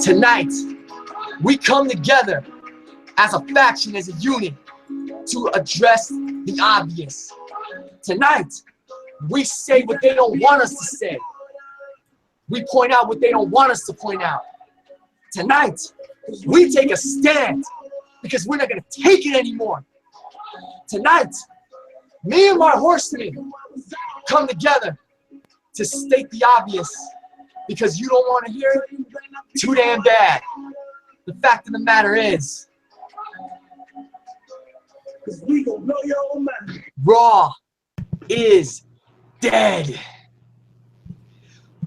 Tonight, we come together as a faction, as a unit, to address the obvious. Tonight, we say what they don't want us to say. We point out what they don't want us to point out. Tonight, we take a stand because we're not going to take it anymore. Tonight, me and my horsemen come together to state the obvious because you don't want to hear it too damn bad. The fact of the matter is, Raw is dead.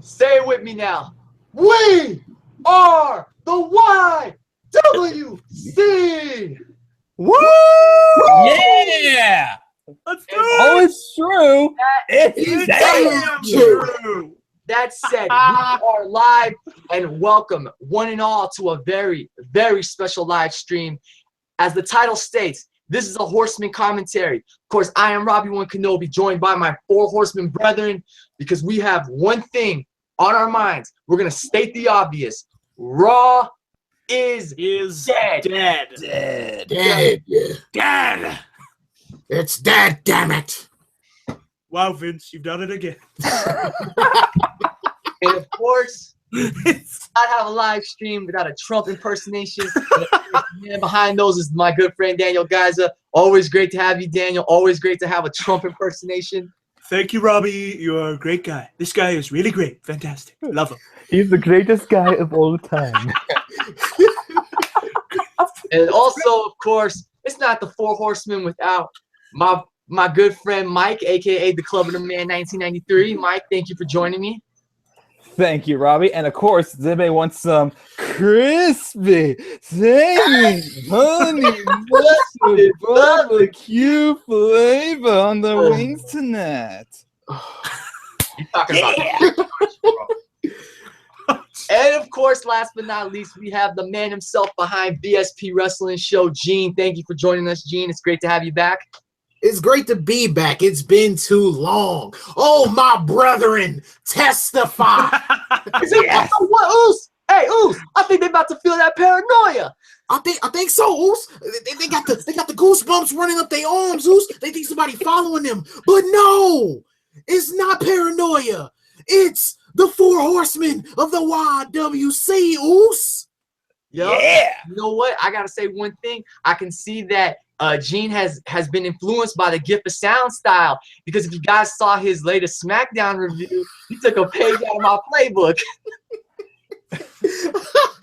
Say it with me now. We are the YWC. Woo! Yeah! Let's do it! Oh, it's true. It's damn true. That said, we are live and welcome one and all to a very, very special live stream. As the title states, this is a Horseman commentary. Of course, I am Robbie One Kenobi, joined by my Four Horsemen brethren, because we have one thing on our minds. We're going to state the obvious. Raw is dead. Dead. It's dead, damn it. Wow, Vince, you've done it again. And of course, I have a live stream without a Trump impersonation. The man behind those is my good friend Daniel Giza. Always great to have you, Daniel. Always great to have a Trump impersonation. Thank you, Robbie. You're a great guy. This guy is really great. Fantastic. Love him. He's the greatest guy of all time. And also, of course, it's not the Four Horsemen without my good friend Mike, a.k.a. the Club of the Man 1993. Mike, thank you for joining me. Thank you, Robbie. And of course, Zebe wants some crispy, tangy, honey, mustard, barbecue flavor on the wings tonight. You're talking about And of course, last but not least, we have the man himself behind BSP Wrestling Show, Gene. Thank you for joining us, Gene. It's great to have you back. It's great to be back. It's been too long. Oh, my brethren, testify. Yes. What, Oos? Hey, Oos, I think they're about to feel that paranoia. I think so, Oos. They got the goosebumps running up their arms, Oos. They think somebody following them. But no, it's not paranoia. It's the Four Horsemen of the YWC, Oos. Yep. Yeah. You know what? I gotta say one thing. I can see that Gene has been influenced by the Gift of Sound style, because if you guys saw his latest SmackDown review, he took a page out of my playbook.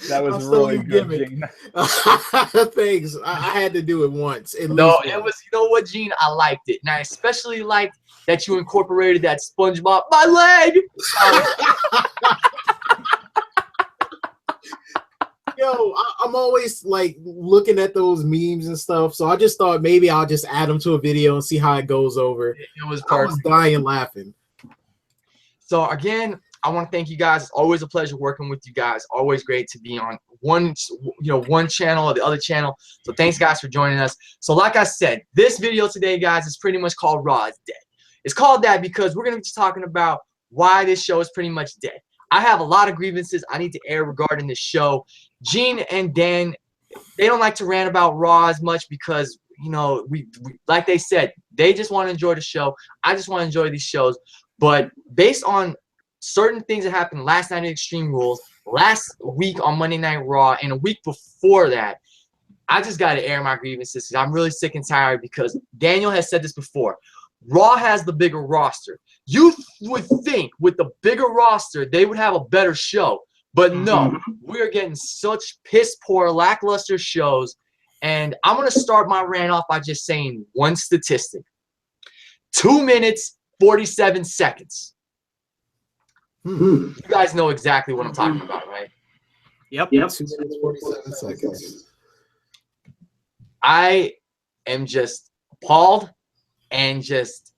That was really good, Gene. Thanks. I had to do it once. No, it was, you know what, Gene? I liked it. And I especially liked that you incorporated that SpongeBob, my leg. Yo, I'm always like looking at those memes and stuff, so I just thought maybe I'll just add them to a video and see how it goes over. It was perfect. I was dying laughing. So again, I want to thank you guys. It's always a pleasure working with you guys. Always great to be on one channel or the other channel. So thanks, guys, for joining us. So like I said, this video today, guys, is pretty much called Raw is Dead. It's called that because we're going to be talking about why this show is pretty much dead. I have a lot of grievances I need to air regarding this show. Gene and Dan, they don't like to rant about Raw as much because, you know, we like they said, they just want to enjoy the show. I just want to enjoy these shows. But based on certain things that happened last night in Extreme Rules, last week on Monday Night Raw, and a week before that, I just got to air my grievances because I'm really sick and tired, because Daniel has said this before. Raw has the bigger roster. You would think with the bigger roster, they would have a better show. But no, we're getting such piss-poor, lackluster shows. And I'm going to start my rant off by just saying one statistic. 2 minutes, 47 seconds. You guys know exactly what I'm talking about, right? Yep. 2 minutes, 47 seconds. I am just appalled, and just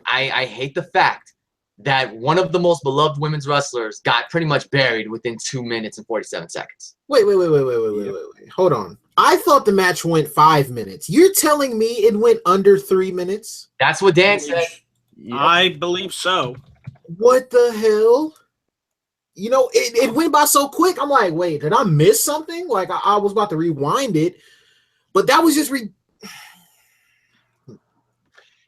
I hate the fact that one of the most beloved women's wrestlers got pretty much buried within 2 minutes and 47 seconds. Wait. Hold on. I thought the match went 5 minutes. You're telling me it went under 3 minutes? That's what Dan said. I believe so. What the hell? you know, it went by so quick. I'm like, wait, did I miss something? Like I was about to rewind it, but that was just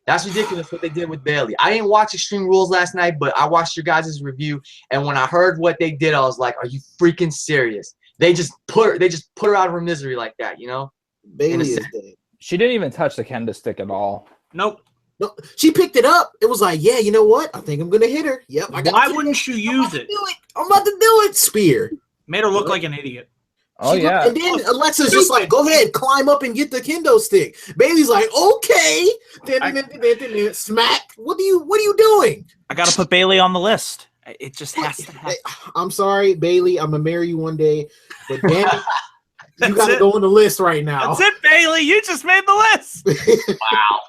That's ridiculous what they did with Bailey. I didn't watch Extreme Rules last night, but I watched your guys' review, and when I heard what they did, I was like, "Are you freaking serious?" They just put her out of her misery like that, you know? Bailey is dead. She didn't even touch the kendo stick at all. Nope. No, she picked it up. It was like, yeah, you know what? I think I'm gonna hit her. Yep. Why wouldn't you use it? I'm about to do it. Spear. Made her look like an idiot. Oh, yeah. And then Alexa's just like, go ahead, climb up and get the kendo stick. Bailey's like, okay. Then smack. What are you doing? I gotta put Bailey on the list. It just has to happen. I'm sorry, Bailey. I'm gonna marry you one day, but Danny, you gotta it. go on the list right now. That's it, Bailey. You just made the list. Wow.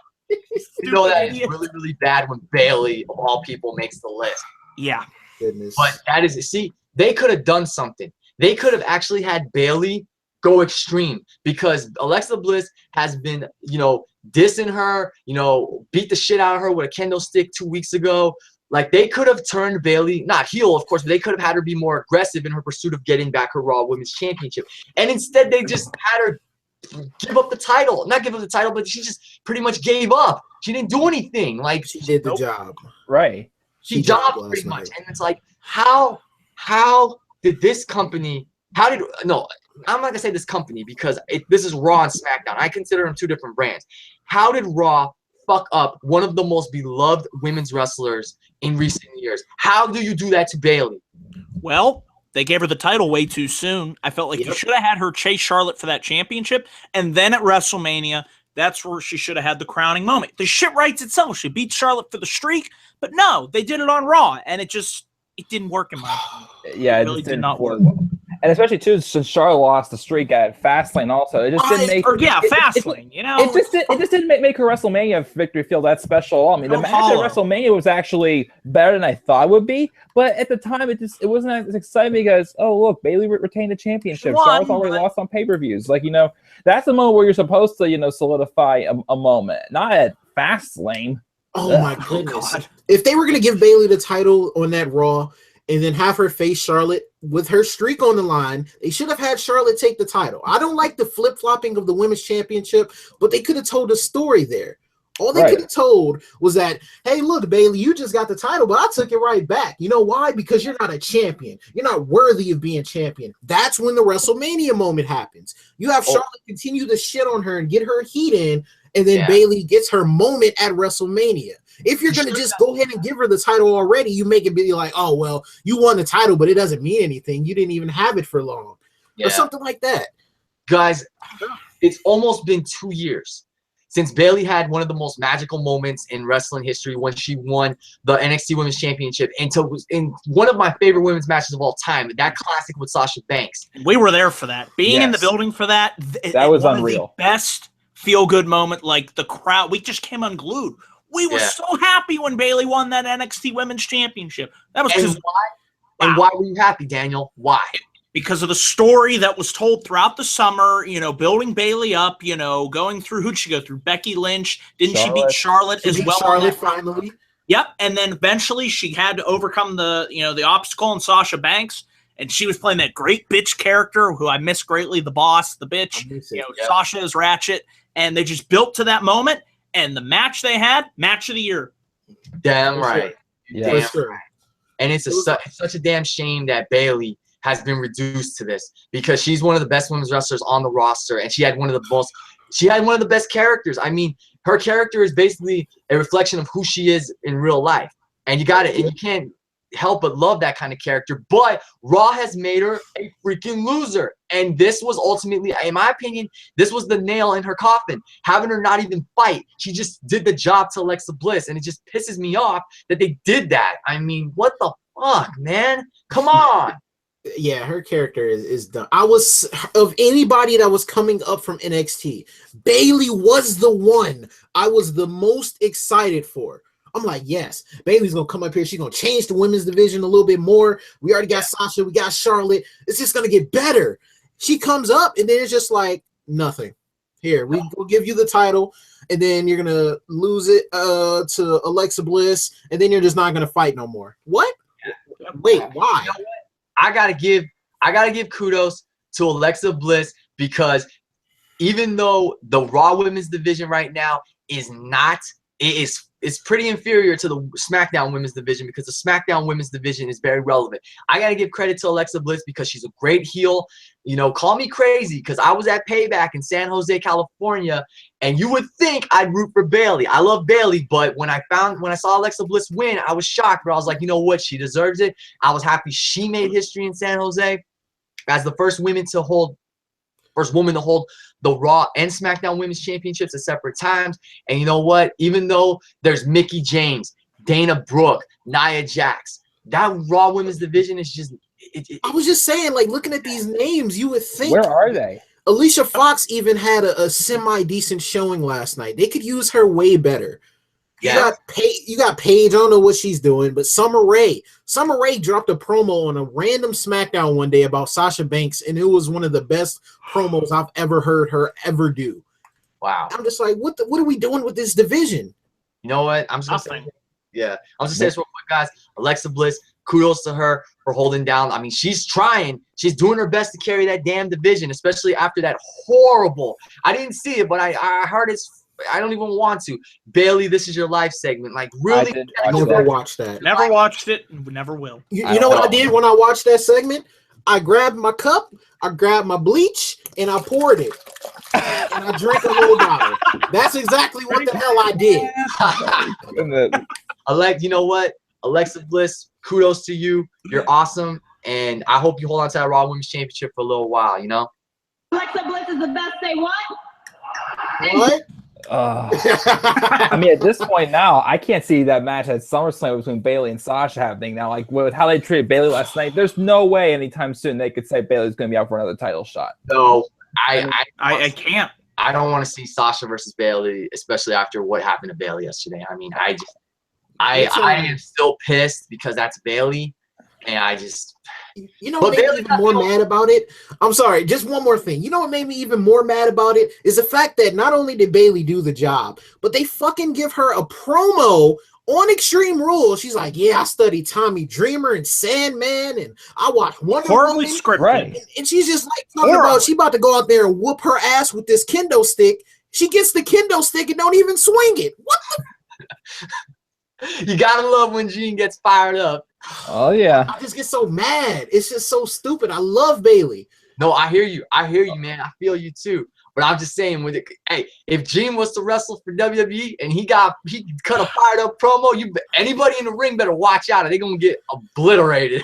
You know that is really, really bad when Bailey, of all people, makes the list. Yeah. Goodness. But that is, see, they could have done something. They could have actually had Bailey go extreme, because Alexa Bliss has been, you know, dissing her, you know, beat the shit out of her with a kendo stick 2 weeks ago. Like, they could have turned Bailey, not heel, of course, but they could have had her be more aggressive in her pursuit of getting back her Raw Women's Championship. And instead, they just had her give up the title. Not give up the title, but she just pretty much gave up. She didn't do anything. Like, she did the job. Right. She jobbed pretty much. And it's like, how did this company, no, I'm not going to say this company, because this is Raw and SmackDown. I consider them two different brands. How did Raw fuck up one of the most beloved women's wrestlers in recent years? How do you do that to Bailey? Well, they gave her the title way too soon. I felt like you should have had her chase Charlotte for that championship, and then at WrestleMania, that's where she should have had the crowning moment. The shit writes itself. She beat Charlotte for the streak, but no, they did it on Raw, and it didn't work in my opinion. Yeah, it really did not work. And especially too, since Charlotte lost the streak at Fastlane, also it just didn't make. Fastlane. You know, it just didn't make her WrestleMania victory feel that special. I mean, the match at WrestleMania was actually better than I thought it would be, but at the time it wasn't as exciting because look, Bayley retained the championship. Charlotte's already lost on pay-per-views. Like, you know, that's the moment where you're supposed to, you know, solidify a moment, not at Fastlane. Oh my goodness! If they were gonna give Bayley the title on that Raw and then have her face Charlotte with her streak on the line, they should have had Charlotte take the title. I don't like the flip-flopping of the women's championship, but they could have told a story there. All they could have told was that, hey, look, Bayley, you just got the title, but I took it right back. You know why? Because you're not a champion. You're not worthy of being champion. That's when the WrestleMania moment happens. You have Charlotte continue to shit on her and get her heat in, and then Bayley gets her moment at WrestleMania. If you're going to just go ahead and give her the title already, you make it be like, oh, well, you won the title, but it doesn't mean anything. You didn't even have it for long. Or something like that. Guys, it's almost been 2 years since Bayley had one of the most magical moments in wrestling history when she won the NXT Women's Championship in one of my favorite women's matches of all time, that classic with Sasha Banks. We were there for that. Being in the building for that. That was unreal. The best feel-good moment, like the crowd. We just came unglued. We were so happy when Bayley won that NXT Women's Championship. That was and why were you happy, Daniel? Why? Because of the story that was told throughout the summer, you know, building Bayley up, you know, going through, who'd she go through? Becky Lynch. Didn't she beat Charlotte as well? Charlotte finally. Yep. And then eventually she had to overcome the obstacle in Sasha Banks. And she was playing that great bitch character who I miss greatly, the boss, the bitch. Sasha is Ratchet. And they just built to that moment. And the match they had, match of the year. Damn right. Yeah. Damn right. And it's such a damn shame that Bayley has been reduced to this, because she's one of the best women's wrestlers on the roster, and she had one of the best characters. I mean, her character is basically a reflection of who she is in real life. And you can't help but love that kind of character. But Raw has made her a freaking loser. And this was ultimately, in my opinion, this was the nail in her coffin. Having her not even fight. She just did the job to Alexa Bliss. And it just pisses me off that they did that. I mean, what the fuck, man? Come on. Yeah, her character is done. Of anybody that was coming up from NXT, Bayley was the one I was the most excited for. I'm like, yes, Bayley's going to come up here. She's going to change the women's division a little bit more. We already got Sasha. We got Charlotte. It's just going to get better. She comes up, and then it's just like, nothing. Here, we'll give you the title, and then you're going to lose it to Alexa Bliss, and then you're just not going to fight no more. What? Wait, why? I gotta give kudos to Alexa Bliss, because even though the Raw Women's division right now is not, it's pretty inferior to the SmackDown Women's division, because the SmackDown Women's division is very relevant. I gotta give credit to Alexa Bliss because she's a great heel. You know, call me crazy because I was at Payback in San Jose, California, and you would think I'd root for Bayley. I love Bayley, but when I saw Alexa Bliss win, I was shocked. But I was like, you know what? She deserves it. I was happy she made history in San Jose as the first woman to hold the Raw and SmackDown Women's Championships at separate times. And you know what? Even though there's Mickie James, Dana Brooke, Nia Jax, that Raw Women's division is just I was just saying, like, looking at these names, you would think. Where are they? Alicia Fox even had a semi-decent showing last night. They could use her way better. Yeah. You got Paige. I don't know what she's doing, but Summer Rae dropped a promo on a random SmackDown one day about Sasha Banks, and it was one of the best promos I've ever heard her ever do. Wow. I'm just like, what are we doing with this division? You know what? I'm just gonna say, yeah. I'm just saying this real quick, guys. Alexa Bliss, kudos to her for holding down. I mean, she's trying. She's doing her best to carry that damn division, especially after that horrible. I didn't see it, but I heard it's. I don't even want to. Bayley, this is your life segment. Like, really? I never watched that. Never watched it. Never will. You know what I did when I watched that segment? I grabbed my cup, I grabbed my bleach, and I poured it. And I drank a whole bottle. That's exactly what the hell I did. You know what? Alexa Bliss, kudos to you. You're awesome. And I hope you hold on to that Raw Women's Championship for a little while, you know? Alexa Bliss is the best. Say what? What? I mean, at this point now, I can't see that match at SummerSlam between Bayley and Sasha happening now. Like, with how they treated Bayley last night, there's no way anytime soon they could say Bayley's going to be out for another title shot. No, I can't. I don't want to see Sasha versus Bayley, especially after what happened to Bayley yesterday. I mean, I am still pissed because that's Bayley, and I just. You know what made me even more mad about it? I'm sorry, just one more thing. You know what made me even more mad about it is the fact that not only did Bayley do the job, but they fucking give her a promo on Extreme Rules. She's like, yeah, I studied Tommy Dreamer and Sandman, and I watched Wonder Woman. Scripted. Right. And she's just like talking about she about to go out there and whoop her ass with this kendo stick. She gets the kendo stick and don't even swing it. What the? You gotta love when Gene gets fired up. Oh yeah. I just get so mad. It's just so stupid. I love Bayley. No, I hear you. I hear you, man. I feel you too. But I'm just saying, hey, if Gene was to wrestle for WWE and he cut a fired up promo, anybody in the ring better watch out, or they're gonna get obliterated.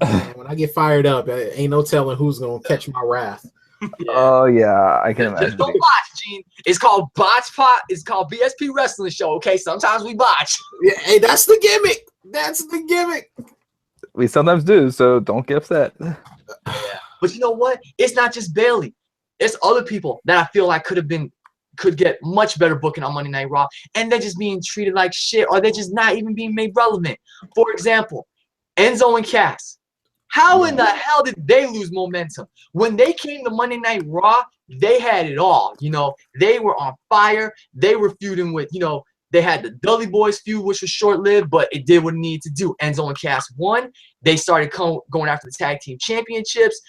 Man, when I get fired up, ain't no telling who's gonna catch my wrath. Yeah. Oh yeah, I can imagine. Just don't botch, Gene. It's called Botch Pot. It's called BSP Wrestling Show. Okay, sometimes we botch. Yeah, hey, that's the gimmick. That's the gimmick. We sometimes do, so don't get upset. Yeah. But you know what? It's not just Bayley. It's other people that I feel like could get much better booking on Monday Night Raw, and they're just being treated like shit, or they're just not even being made relevant. For example, Enzo and Cass. How in the hell did they lose momentum? When they came to Monday Night Raw, they had it all. You know, they were on fire. They were feuding with, they had the Dudley Boys feud, which was short-lived, but it did what it needed to do. Enzo and Cass won. They started going after the tag team championships.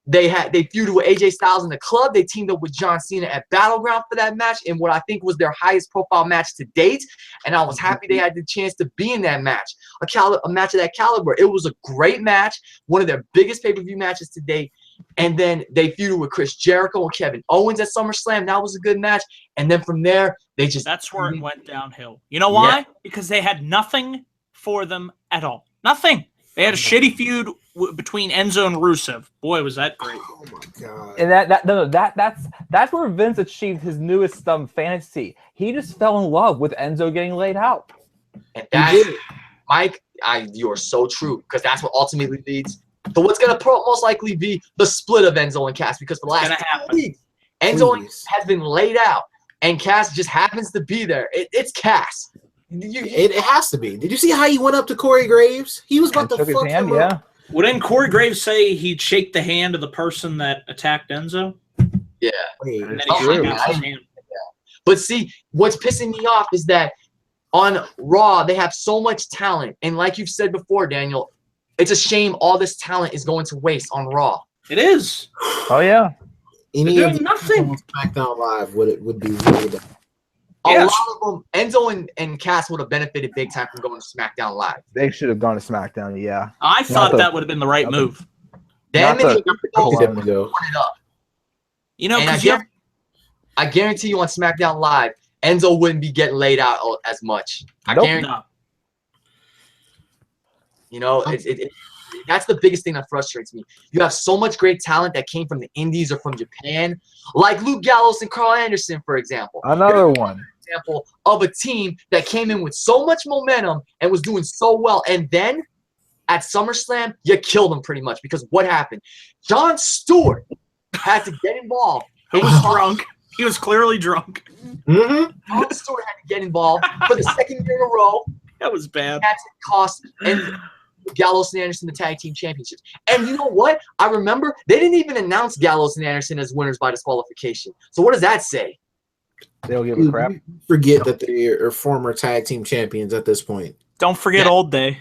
They feuded with AJ Styles in the club. They teamed up with John Cena at Battleground for that match in what I think was their highest profile match to date. And I was happy they had the chance to be in that match, a match of that caliber. It was a great match, one of their biggest pay-per-view matches to date. And then they feuded with Chris Jericho and Kevin Owens at SummerSlam. That was a good match. And then from there, that's where it went downhill. You know why? Yeah. Because they had nothing for them at all. Nothing. They had a shitty feud between Enzo and Rusev. Boy, was that great! Oh my god! And that's where Vince achieved his newest fantasy. He just fell in love with Enzo getting laid out. And that's Mike. You are so true, because that's what ultimately leads to what's going to most likely be the split of Enzo and Cass. Because for the last 2 weeks, Enzo has been laid out, and Cass just happens to be there. It's Cass. It has to be. Did you see how he went up to Corey Graves? He was about to fuck him up. Well, didn't Corey Graves say he'd shake the hand of the person that attacked Enzo? Yeah. And then he shook out his hand. But see, what's pissing me off is that on Raw, they have so much talent. And like you've said before, Daniel, it's a shame all this talent is going to waste on Raw. It is. Oh yeah. Any They're of doing the nothing. on SmackDown Live would be really bad. A Yes. lot of them, Enzo and Cass would have benefited big time from going to SmackDown Live. They should have gone to SmackDown. Yeah. I thought the- that would have been the right not the- move. Them Not and the- Enzo Them to go. put it up. You know, And because I guarantee you on SmackDown Live, Enzo wouldn't be getting laid out as much. I Nope. guarantee. no. You know, that's the biggest thing that frustrates me. You have so much great talent that came from the Indies or from Japan, like Luke Gallows and Carl Anderson, for example. Another one. Example of a team that came in with so much momentum and was doing so well, and then at SummerSlam, you killed them pretty much because what happened? Jon Stewart had to get involved. Who was drunk? He was clearly drunk. Mm-hmm. Jon Stewart had to get involved for the second year in a row. That was bad. That's the cost. And Gallows and Anderson the tag team championships. And you know what? I remember they didn't even announce Gallows and Anderson as winners by disqualification. So what does that say? They don't give a crap. Forget that they are former tag team champions at this point. Don't forget Yeah. Old Day.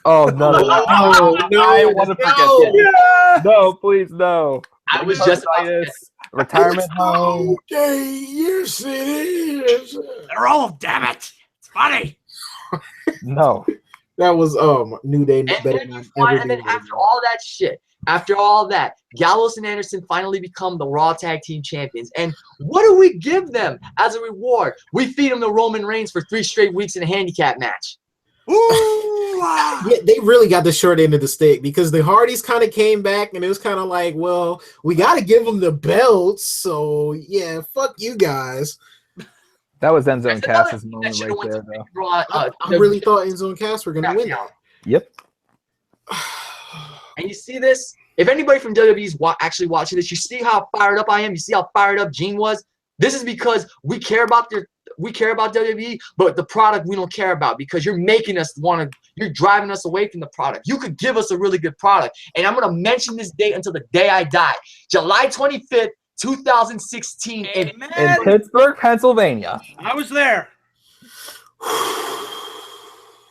Oh no! No, I want to forget that. No, please, no. I was just about to Titus, retirement home. Okay, yes it is. They're old, damn it. It's funny. No. That was New Day And better then, not and then after all that shit, after all that, Gallows and Anderson finally become the Raw Tag Team Champions. And what do we give them as a reward? We feed them the Roman Reigns for 3 straight weeks in a handicap match. Yeah, they really got the short end of the stick because the Hardys kind of came back and it was kind of like, well, we got to give them the belts. So, yeah, fuck you guys. That was Enzo and That's another Cass's thing that moment should've right went there, to though. Raw, I really thought Enzo and Cass were going to win that. Yep. And you see this? If anybody from WWE is actually watching this, you see how fired up I am. You see how fired up Gene was. This is because we care about WWE, but the product we don't care about because you're making us you're driving us away from the product. You could give us a really good product, and I'm gonna mention this date until the day I die, July 25th, 2016. In Pittsburgh, Pennsylvania. I was there.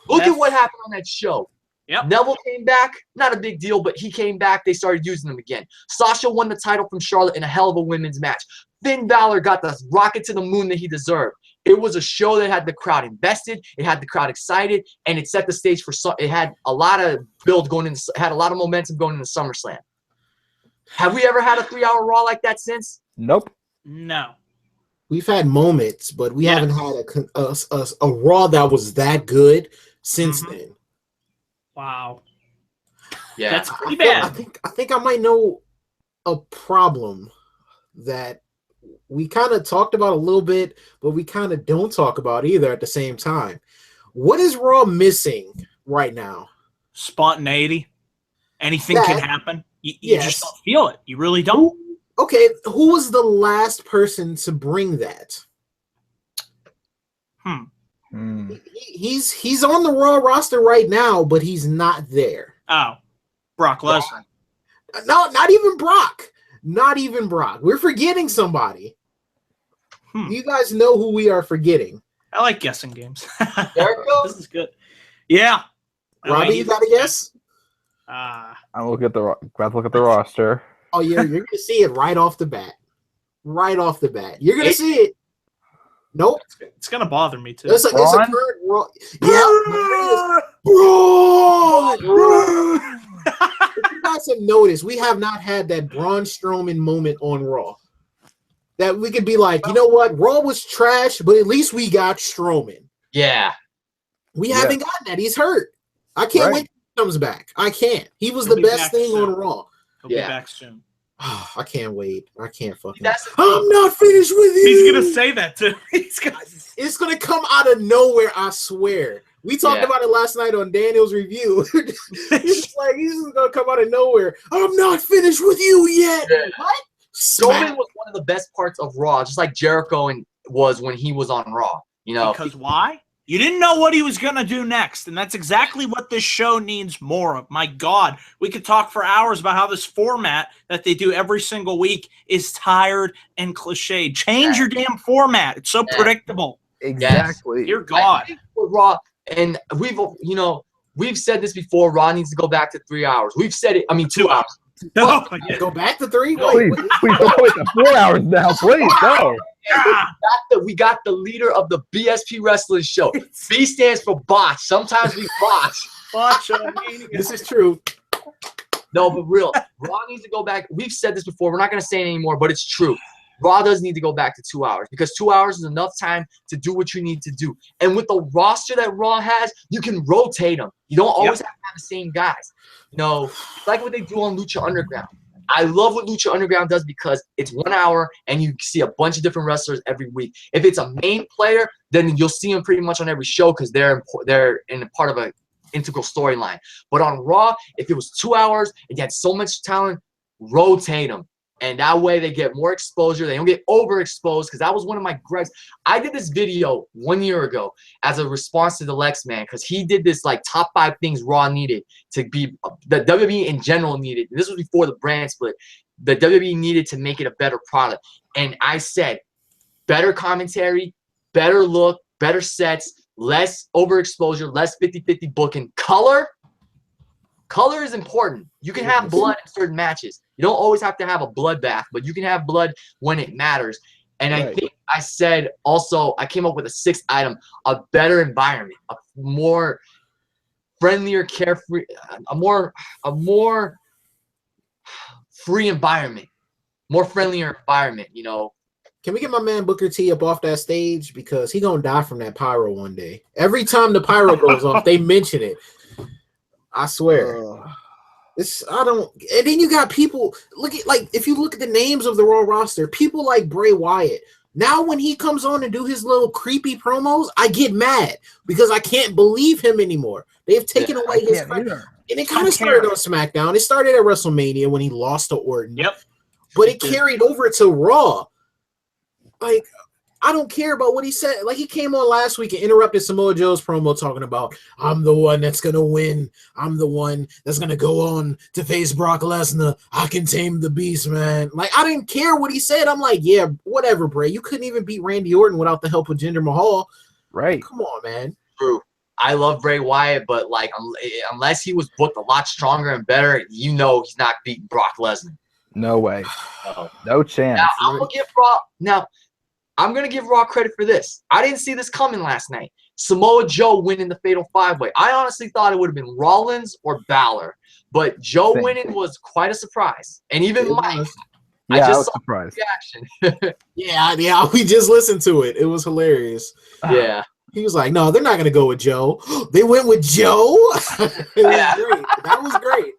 Look at what happened on that show. Yep. Neville came back, not a big deal, but he came back. They started using him again. Sasha won the title from Charlotte in a hell of a women's match. Finn Balor got the rocket to the moon that he deserved. It was a show that had the crowd invested, it had the crowd excited, and it set the stage for. It had a lot of build going in, had a lot of momentum going into SummerSlam. Have we ever had a 3-hour Raw like that since? Nope. No. We've had moments, but we haven't had a Raw that was that good since then. Wow. Yeah, That's pretty I bad. think I might know a problem that we kind of talked about a little bit, but we kind of don't talk about either at the same time. What is Raw missing right now? Spontaneity. Anything That- can happen. You yes. just don't feel it. You really don't. Okay, who was the last person to bring that? Hmm. He's on the Raw roster right now, but he's not there. Oh. Brock Lesnar. No, not even Brock. Not even Brock. We're forgetting somebody. You guys know who we are forgetting. I like guessing games. Jericho? This is good. Yeah. Robbie, you got a guess? I look at the roster. Oh, yeah, you're gonna see it right off the bat. Right off the bat, you're gonna see it. Nope, It's gonna bother me too. it's a current Raw. Yeah, Braun. If you guys have noticed, we have not had that Braun Strowman moment on Raw. That we could be like, you know what, Raw was trash, but at least we got Strowman. Yeah. We haven't gotten that. He's hurt. I can't wait till he comes back. I can't. He was He'll the be best back thing soon. on Raw. He'll be back soon. I can't wait. I can't fucking. That's the I'm not finished with you. He's gonna say that too. He's gonna. It's gonna come out of nowhere. I swear. We talked about it last night on Daniel's review. It's like he's just gonna come out of nowhere. I'm not finished with you yet. Yeah. What? Strowman was one of the best parts of Raw, just like Jericho was when he was on Raw. You know, Because why? You didn't know what he was going to do next, and that's exactly what this show needs more of. My God, we could talk for hours about how this format that they do every single week is tired and cliched. Change your damn format. It's so predictable. Exactly. Dear God. I think with Raw, and we've, you know, we've said this before. Raw needs to go back to 3 hours. We've said it. I mean, 2 hours. No, Go back to 3? Please, please go to 4 hours now. Please go. We got the leader of the BSP Wrestling Show. B stands for botch. Sometimes we botch. This is true. No, but real. Raw needs to go back. We've said this before. We're not going to say it anymore, but it's true. Raw does need to go back to 2 hours because 2 hours is enough time to do what you need to do. And with the roster that Raw has, you can rotate them. You don't always have to have the same guys. You know, like what they do on Lucha Underground. I love what Lucha Underground does because it's 1 hour and you see a bunch of different wrestlers every week. If it's a main player, then you'll see them pretty much on every show because they're in a part of an integral storyline. But on Raw, if it was 2 hours and you had so much talent, rotate them. And that way they get more exposure. They don't get overexposed because that was one of my gripes. I did this video 1 year ago as a response to the Lex Man because he did this like top 5 things Raw needed to be that WWE in general needed. This was before the brand split. The WWE needed to make it a better product. And I said better commentary, better look, better sets, less overexposure, less 50-50 booking. Color is important. You can have blood in certain matches. You don't always have to have a bloodbath, but you can have blood when it matters. And I think I said also, I came up with a 6th item, a better environment, a more friendlier, carefree, a more free environment, more friendlier environment, you know. Can we get my man Booker T up off that stage? Because he gonna die from that pyro one day. Every time the pyro goes off, they mention it. I swear. And then you got people if you look at the names of the Raw roster, people like Bray Wyatt. Now when he comes on and do his little creepy promos, I get mad because I can't believe him anymore. They've taken away his credit. And it kind of started on SmackDown. It started at WrestleMania when he lost to Orton. Yep. But it carried over to Raw. Like, I don't care about what he said. Like, he came on last week and interrupted Samoa Joe's promo talking about, I'm the one that's going to win. I'm the one that's going to go on to face Brock Lesnar. I can tame the beast, man. Like, I didn't care what he said. I'm like, yeah, whatever, Bray. You couldn't even beat Randy Orton without the help of Jinder Mahal. Right. Come on, man. True. I love Bray Wyatt, but, like, unless he was booked a lot stronger and better, you know he's not beating Brock Lesnar. No way. No chance. Now, I'm going to give Raw credit for this. I didn't see this coming last night. Samoa Joe winning the Fatal 5-Way. I honestly thought it would have been Rollins or Balor. But Joe winning was quite a surprise. And even Mike. Yeah, I was surprised. Reaction. yeah, we just listened to it. It was hilarious. Yeah. He was like, no, they're not going to go with Joe. They went with Joe? It was great. That was great.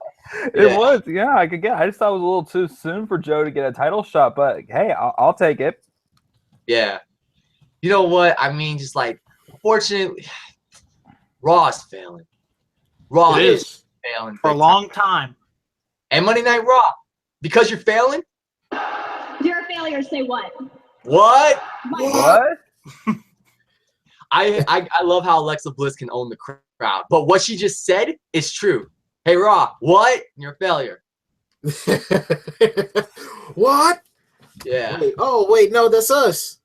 It was. Yeah, I just thought it was a little too soon for Joe to get a title shot. But, hey, I'll take it. Yeah. You know what? I mean, just like, unfortunately, Raw is failing. Raw is failing. For a long time. And Monday Night Raw, because you're failing? You're a failure. Say what? What? What? I love how Alexa Bliss can own the crowd. But what she just said is true. Hey, Raw, what? You're a failure. What? Yeah. Wait, no, that's us.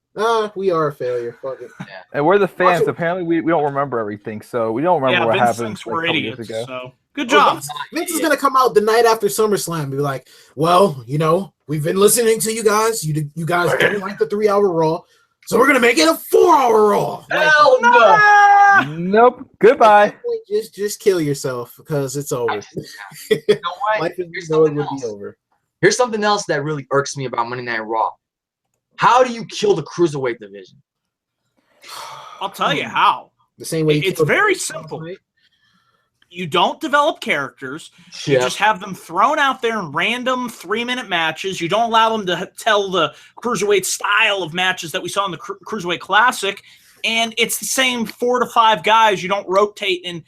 We are a failure. Fuck it. Yeah. And we're the fans. Apparently, we don't remember everything, so we don't remember what Vince happened thinks like we're a couple idiots. years ago. So good job. Vince is gonna come out the night after SummerSlam and be like, "Well, you know, we've been listening to you guys. You guys didn't like the 3-hour Raw, so we're gonna make it a 4-hour Raw." Hell no. Nope. Goodbye. Just kill yourself because it's over. You know what? Life is Here's it would something be else. over. Here's something else that really irks me about Monday Night Raw. How do you kill the Cruiserweight division? I'll tell you how. The same way. It's very simple. You don't develop characters. You Yeah. just have them thrown out there in random 3-minute matches. You don't allow them to tell the Cruiserweight style of matches that we saw in the Cruiserweight Classic. And it's the same 4 to 5 guys. You don't rotate and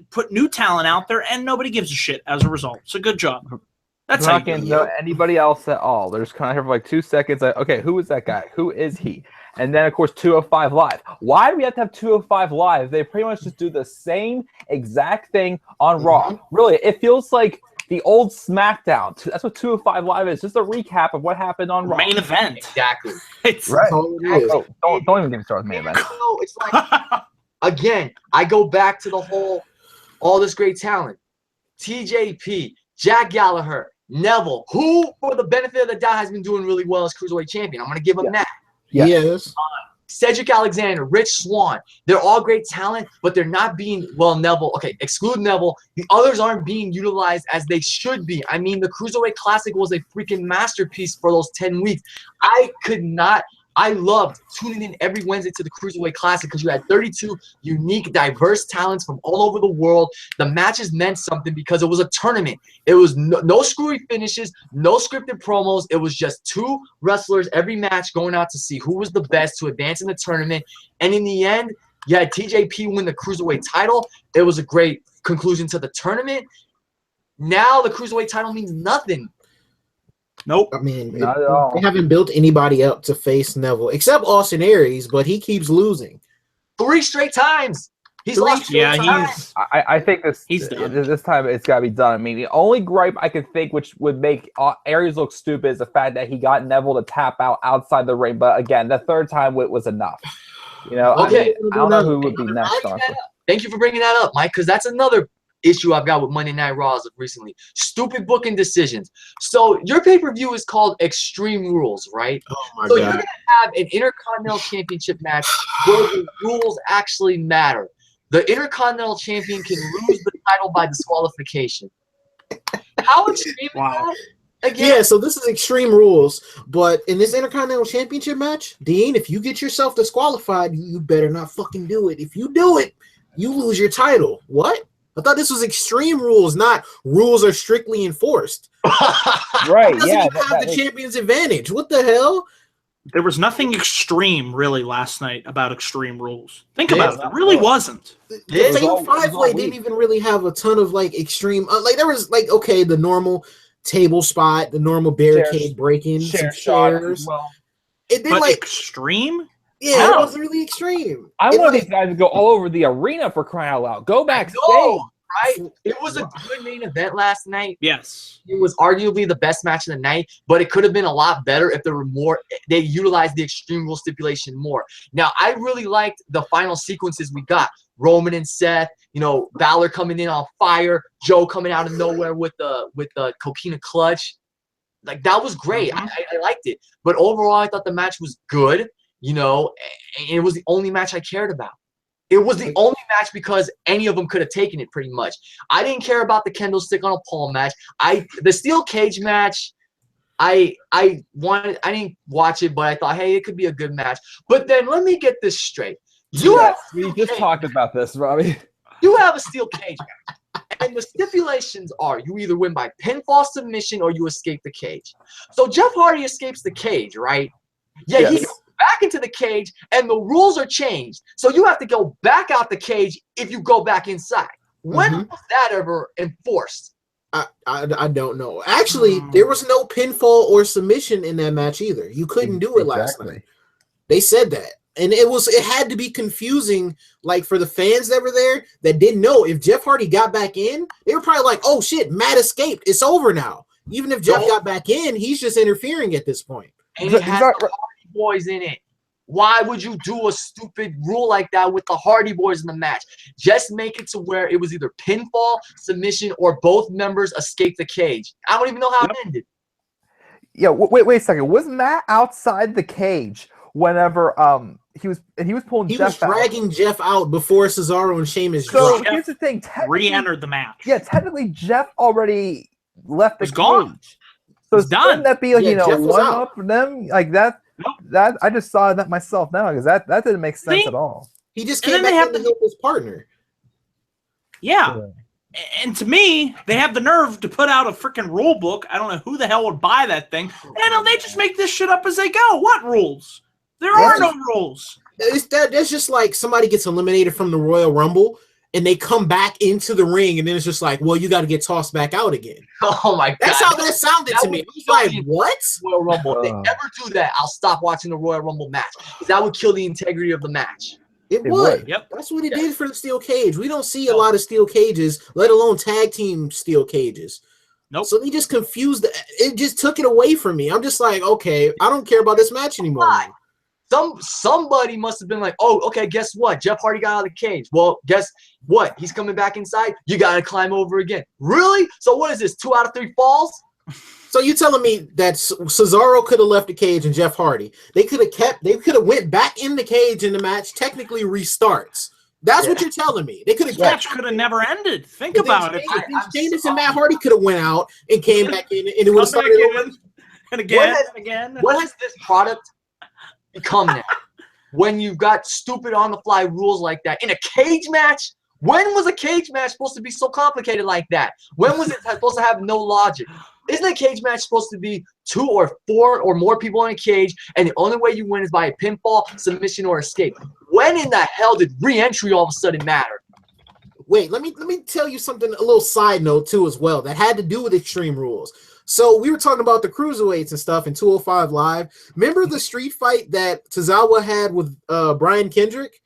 put new talent out there, and nobody gives a shit as a result. So good job. That's how We're you not do going it. to know anybody else at all. They're just kind of here for like 2 seconds. Like, okay, who is that guy? Who is he? And then, of course, 205 Live. Why do we have to have 205 Live? They pretty much just do the same exact thing on Raw. Really, it feels like the old SmackDown. That's what 205 Live is. Just a recap of what happened on Raw. Main event. Exactly. It's Right. That's all it is. Don't even get me started with main event. No, it's like, again, I go back to the whole all this great talent. TJP, Jack Gallagher, Neville, who, for the benefit of the doubt, has been doing really well as Cruiserweight champion. I'm going to give him that. Yes. Cedric Alexander, Rich Swann, they're all great talent, but they're not being, well, Neville, okay, exclude Neville, the others aren't being utilized as they should be. I mean, the Cruiserweight Classic was a freaking masterpiece for those 10 weeks. I loved tuning in every Wednesday to the Cruiserweight Classic because you had 32 unique, diverse talents from all over the world. The matches meant something because it was a tournament. It was no screwy finishes, no scripted promos. It was just two wrestlers every match going out to see who was the best to advance in the tournament. And in the end, you had TJP win the Cruiserweight title. It was a great conclusion to the tournament. Now the Cruiserweight title means nothing. Nope. I mean, Not at all. they haven't built anybody up to face Neville except Austin Aries, but he keeps losing 3 straight times. He's Three lost. straight Yeah, times. I think He's done. this time it's got to be done. I mean, the only gripe I could think which would make Aries look stupid is the fact that he got Neville to tap out outside the ring. But again, the third time was enough. You know, Okay. I don't know who would be next. Honestly. Thank you for bringing that up, Mike, because that's another issue I've got with Monday Night Raw as of recently. Stupid booking decisions. So your pay-per-view is called Extreme Rules, right? Oh my So you're god. going to have an Intercontinental Championship match where the rules actually matter. The Intercontinental Champion can lose the title by disqualification. How extreme is that? Again, Yeah, so this is Extreme Rules, but in this Intercontinental Championship match, Dean, if you get yourself disqualified, you better not fucking do it. If you do it, you lose your title. What? I thought this was Extreme Rules, not rules are strictly enforced. Right? Doesn't Yeah. even have the champion's advantage. What the hell? There was nothing extreme really last night about Extreme Rules. Think Yeah, about it. There really wasn't. The It was Fatal all- it was all 5-Way didn't weak. even really have a ton of like extreme. Like there was like okay, the normal table spot, the normal barricade Chairs. breaking, some Share shot as chairs. well. It did But like extreme? yeah, Wow. it wasn't really extreme. I It, want like, these guys to go all over the arena for crying out loud. Go backstage. no, right? It was a good main event last night. Yes. It was arguably the best match of the night, but it could have been a lot better if there were more. They utilized the Extreme Rule stipulation more. Now, I really liked the final sequences we got. Roman and Seth, you know, Balor coming in on fire, Joe coming out of nowhere with the coquina clutch. Like that was great. I liked it. But overall, I thought the match was good. You know, and it was the only match I cared about. It was the only match because any of them could have taken it pretty much. I didn't care about the kendo stick on a pole match. The steel cage match, I didn't watch it, but I thought, hey, it could be a good match. But then let me get this straight. You have a We steel just cage. talked about this, Robbie. You have a steel cage match. And the stipulations are you either win by pinfall submission or you escape the cage. So Jeff Hardy escapes the cage, right? Yeah, he Yes. goes back into the cage and the rules are changed. So you have to go back out the cage if you go back inside. When was that ever enforced? I don't know. Actually, there was no pinfall or submission in that match either. You couldn't do it last Exactly. night. They said that. And it had to be confusing, like for the fans that were there that didn't know if Jeff Hardy got back in, they were probably like, oh shit, Matt escaped. It's over now. Even if Jeff got back in, he's just interfering at this point. And it has the Hardy Boys in it. Why would you do a stupid rule like that with the Hardy Boys in the match? Just make it to where it was either pinfall, submission, or both members escape the cage. I don't even know how it ended. Yeah, wait a second. Was Matt outside the cage whenever he was pulling He Jeff was dragging Jeff out before Cesaro and Sheamus So dropped. here's the thing. Technically, Re-entered the match. yeah, technically Jeff already left the Was gone. cage. So He's done. Wouldn't that be like, Yeah, you know, Jeff was one out. up for them like that? Nope. That I just saw that myself now because that didn't make sense See? at all. He just And came then they back have in to the- help his partner. Yeah. And to me, they have the nerve to put out a freaking rule book. I don't know who the hell would buy that thing. And they just make this shit up as they go. What rules? There are no rules. That's just like somebody gets eliminated from the Royal Rumble and they come back into the ring and then it's just like, well, you got to get tossed back out again. Oh my God. That's how that sounded to me. I was like, what? Royal Rumble. If they Oh. ever do that, I'll stop watching the Royal Rumble match. Because that would kill the integrity of the match. It It would. would. Yep. That's what it did for the steel cage. We don't see a lot of steel cages, let alone tag team steel cages. Nope. So they just confused it just took it away from me. I'm just like, okay, I don't care about this match anymore. Why? somebody must have been like, oh, okay, guess what? Jeff Hardy got out of the cage. Well, guess what? He's coming back inside. You got to climb over again. Really? So what is this, 2 out of 3 falls? So you telling me that Cesaro could have left the cage and Jeff Hardy? They could have went back in the cage in the match, technically restarts. That's what you're telling me. They could have. Match could have never ended. Think about it. Sheamus and Matt Hardy could have went out and came back in, and it would have started over. And again. What has this product become now? When you've got stupid on-the-fly rules like that in a cage match? When was a cage match supposed to be so complicated like that? When was it supposed to have no logic? Isn't a cage match supposed to be 2 or 4 or more people in a cage, and the only way you win is by a pinfall, submission, or escape? When in the hell did re-entry all of a sudden matter? Wait, let me tell you something, a little side note too as well, that had to do with Extreme Rules. So we were talking about the cruiserweights and stuff in 205 Live. Remember the street fight that Tozawa had with Brian Kendrick?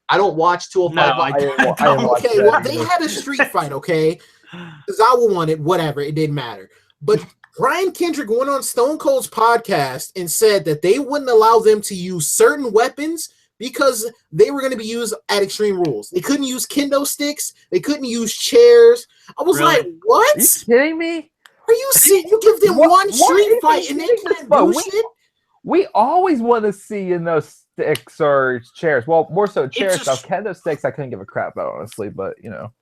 I don't watch 205 Live. I didn't watch Okay, that. well, they had a street fight, okay? Tozawa won it, whatever, it didn't matter. But Brian Kendrick went on Stone Cold's podcast and said that they wouldn't allow them to use certain weapons because they were going to be used at Extreme Rules. They couldn't use kendo sticks. They couldn't use chairs. I was like, what? Are you kidding me? Are you serious? You give them one street fight and they can't do shit? We always want to see in those sticks or chairs. Well, more so chairs stuff. Kendo sticks, I couldn't give a crap about, honestly, but, you know.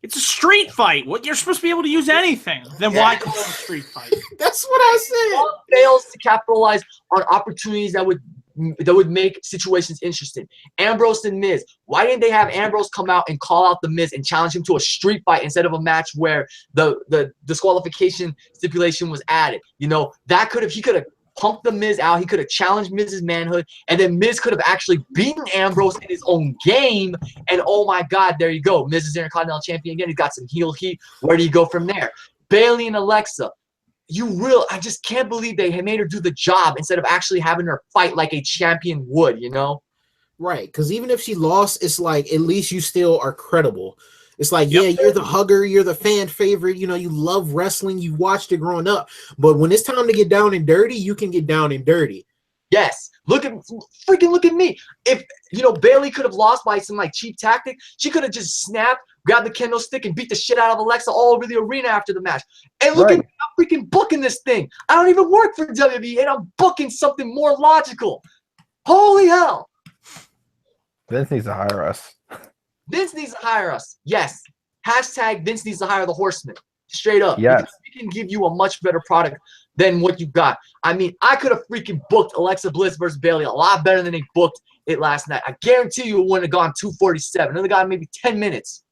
It's a street fight. What, you're supposed to be able to use anything. Then why call it a street fight? That's what I said. Fails to capitalize on opportunities that would make situations interesting. Ambrose and Miz. Why didn't they have Ambrose come out and call out the Miz and challenge him to a street fight instead of a match where the disqualification stipulation was added? You know, he could have punked the Miz out. He could have challenged Miz's manhood, and then Miz could have actually beaten Ambrose in his own game. And oh my God, there you go. Miz is Intercontinental Champion again. He's got some heel heat. Where do you go from there? Bayley and Alexa. I just can't believe they had made her do the job instead of actually having her fight like a champion would, you know? Right, because even if she lost, it's like at least you still are credible. It's like, yeah, you're the hugger, you're the fan favorite, you know, you love wrestling, you watched it growing up. But when it's time to get down and dirty, you can get down and dirty. Yes. Look at me. If, you know, Bayley could have lost by some like cheap tactic, she could have just snapped, grabbed the kendo stick, and beat the shit out of Alexa all over the arena after the match. And look at me, I'm freaking booking this thing. I don't even work for WWE, and I'm booking something more logical. Holy hell. Vince needs to hire us. Vince needs to hire us. Yes. Hashtag Vince needs to hire the Horsemen. Straight up. Yes. Because we can give you a much better product than what you got. I mean, I could have freaking booked Alexa Bliss versus Bayley a lot better than they booked it last night. I guarantee you it wouldn't have gone 247. It would have gone maybe 10 minutes.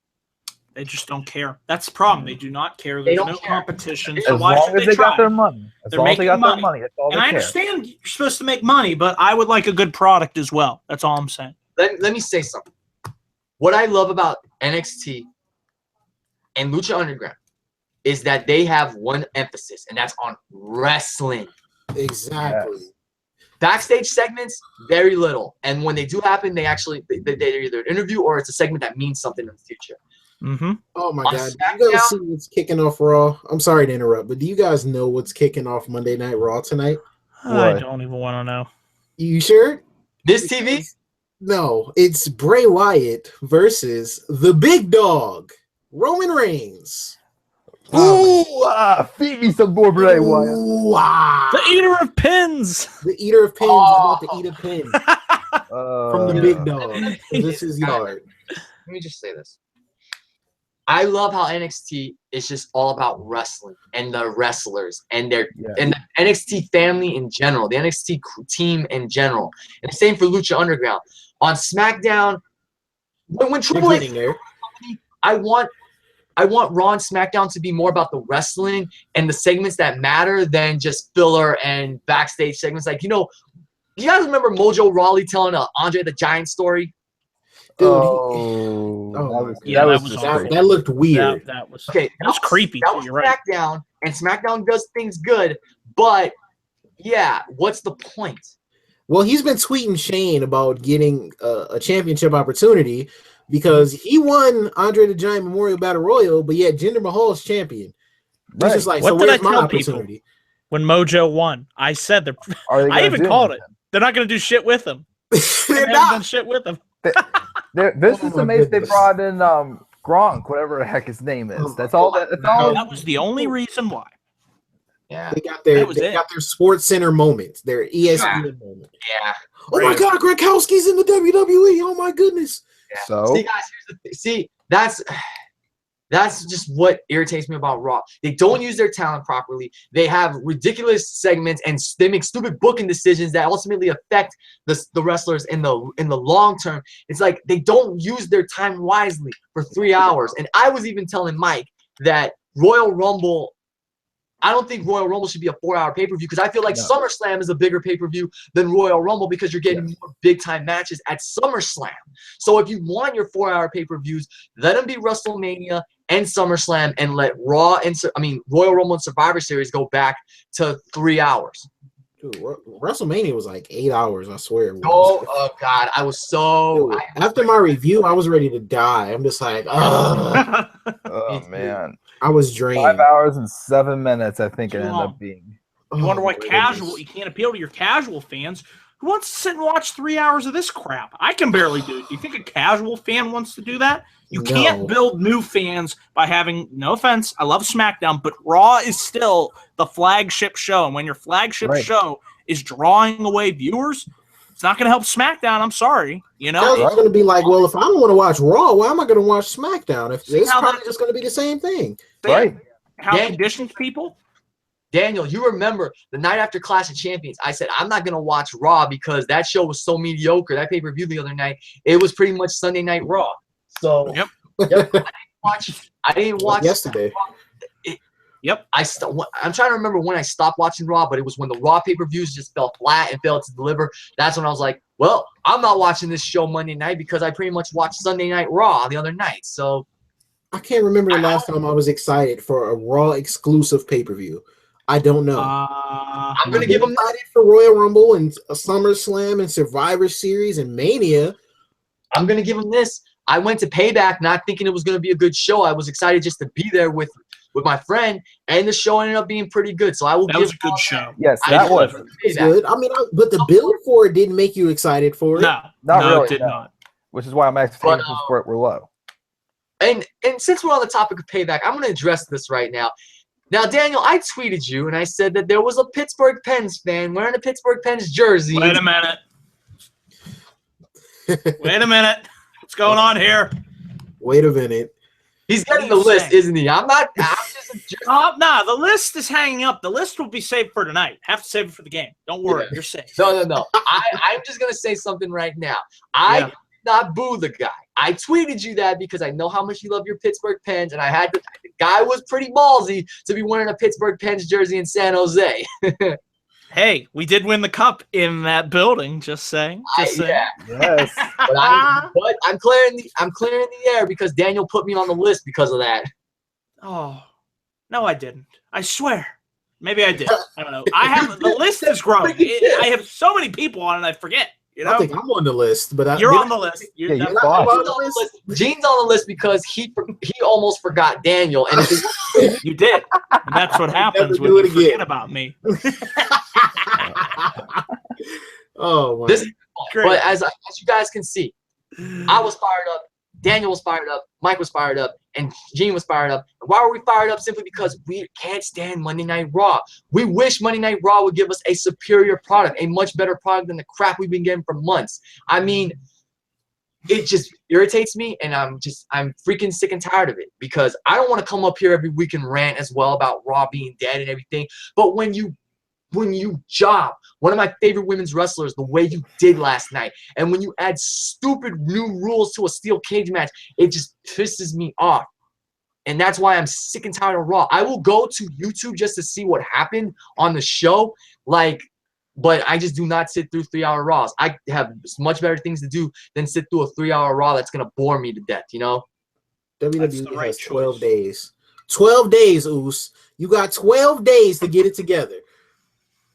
They just don't care. That's the problem. They do not care. There's no competition. So As why long should as they got their money. As long as they got their money. That's all they care. And I understand you're supposed to make money, but I would like a good product as well. That's all I'm saying. Let me say something. What I love about NXT and Lucha Underground is that they have one emphasis, and that's on wrestling. Exactly. Yes. Backstage segments, very little. And when they do happen, they're either an interview or it's a segment that means something in the future. Mm-hmm. Oh my God. Do you guys see what's kicking off Raw? I'm sorry to interrupt, but do you guys know what's kicking off Monday Night Raw tonight? I don't even want to know. You sure? This TV? No, it's Bray Wyatt versus the big dog, Roman Reigns. Ooh, feed me some more Bray Wyatt. The eater of pins. The eater of pins is about to eat a pin from the big dog. This is yard. Let me just say this. I love how NXT is just all about wrestling and the wrestlers and and the NXT family in general, the NXT team in general, and the same for Lucha Underground. On SmackDown, when Triple H, I want Raw and SmackDown to be more about the wrestling and the segments that matter than just filler and backstage segments. Like, you know, you guys remember Mojo Rawley telling a Andre the Giant story? Dude, that looked weird. That was That creepy. was You're right. SmackDown, and SmackDown does things good, but yeah, what's the point? Well, he's been tweeting Shane about getting a championship opportunity because he won Andre the Giant Memorial Battle Royal, but yet Jinder Mahal's champion. He's just like, what so did where's I my tell opportunity? When Mojo won, I said I even called it. They're not going to do shit with him. They're Haven't not. done shit with them. This is my amazing. They goodness. brought in Gronk, whatever the heck his name is. Oh That's my all. God. That's all. That was the only reason why. Yeah. They got their That was it. Sports Center moment, their ESPN moment. Yeah. Oh my Right. God, Gronkowski's in the WWE. Oh my goodness. Yeah. So See, guys, here's the thing. See, that's just what irritates me about Raw. They don't use their talent properly. They have ridiculous segments, and they make stupid booking decisions that ultimately affect the wrestlers in the long term. It's like they don't use their time wisely for 3 hours. And I was even telling Mike that Royal Rumble. I don't think Royal Rumble should be a 4-hour pay-per-view because I feel like No. SummerSlam is a bigger pay-per-view than Royal Rumble because you're getting more big-time matches at SummerSlam. So if you want your 4-hour pay-per-views, let them be WrestleMania and SummerSlam, and let Royal Rumble and Survivor Series go back to 3 hours. Dude, WrestleMania was like 8 hours, I swear. It was. Oh God, I was so. Dude, after my review, I was ready to die. I'm just like, ugh. oh man, I was drained. 5 hours and 7 minutes. I think it Too ended long. up being. You wonder why Oh, my casual? goodness. You can't appeal to your casual fans. Who wants to sit and watch 3 hours of this crap? I can barely do it. Do you think a casual fan wants to do that? You can't No. build new fans by having, no offense, I love SmackDown, but Raw is still the flagship show. And when your flagship Right. show is drawing away viewers, it's not going to help SmackDown. I'm sorry. You know, It's going to be like, well, if I don't want to watch Raw, why am I going to watch SmackDown? If See it's how probably that- just going to be the same thing. Right. how Yeah. conditions people. Daniel, you remember the night after Clash of Champions, I said, I'm not going to watch Raw because that show was so mediocre. That pay-per-view the other night, it was pretty much Sunday Night Raw. So, Yep. I didn't watch Yesterday. Yep. I'm trying to remember when I stopped watching Raw, but it was when the Raw pay-per-views just fell flat and failed to deliver. That's when I was like, well, I'm not watching this show Monday night because I pretty much watched Sunday Night Raw the other night. So, I can't remember the last time I was excited for a Raw exclusive pay-per-view. I don't know. I'm going to give them that. excited for Royal Rumble and a SummerSlam and Survivor Series and Mania. I'm going to give them this. I went to Payback not thinking it was going to be a good show. I was excited just to be there with my friend, and the show ended up being pretty good. So I will That give was a good show. Yes, I that did was. love It's Payback. good. I mean, but the build for it didn't make you excited for it. No, Not no, really, it did no. not. Which is why my expectations for it were low. And since we're on the topic of Payback, I'm going to address this right now. Now, Daniel, I tweeted you, and I said that there was a Pittsburgh Pens fan wearing a Pittsburgh Pens jersey. Wait a minute. Wait a minute. What's going on here? Wait a minute. He's What are getting the you list, saying? isn't he? I'm just a jerk. Nah, the list is hanging up. The list will be saved for tonight. Have to save it for the game. Don't worry, Yeah. you're safe. No. I'm just going to say something right now. I Yeah. did not boo the guy. I tweeted you that because I know how much you love your Pittsburgh Pens, and the guy was pretty ballsy to be wearing a Pittsburgh Pens jersey in San Jose. Hey, we did win the cup in that building. Just saying. Just saying. Yeah, Yes. but I'm clearing the air because Daniel put me on the list because of that. Oh, no, I didn't. I swear. Maybe I did. I don't know. The list is growing. I have so many people on it, I forget. You I know, think I'm on the list, but you're on the list. Yeah, you're Gene's fine. on the list. Gene's on the list because he almost forgot Daniel, and if You did. And that's what happens when do you it again. forget about me. Oh my! this, Great. but as you guys can see, I was fired up. Daniel was fired up. Mike was fired up, and Gene was fired up. And why were we fired up? Simply because we can't stand Monday Night Raw. We wish Monday Night Raw would give us a superior product, a much better product than the crap we've been getting for months. I mean, it just irritates me, and I'm freaking sick and tired of it because I don't want to come up here every week and rant as well about Raw being dead and everything. But when you job one of my favorite women's wrestlers the way you did last night, and when you add stupid new rules to a steel cage match, it just pisses me off. And that's why I'm sick and tired of Raw. I will go to YouTube just to see what happened on the show, but I just do not sit through 3-hour Raws. I have much better things to do than sit through a 3-hour Raw that's going to bore me to death, you know? That's WWE the right has choice. 12 days. 12 days, Oos. You got 12 days to get it together.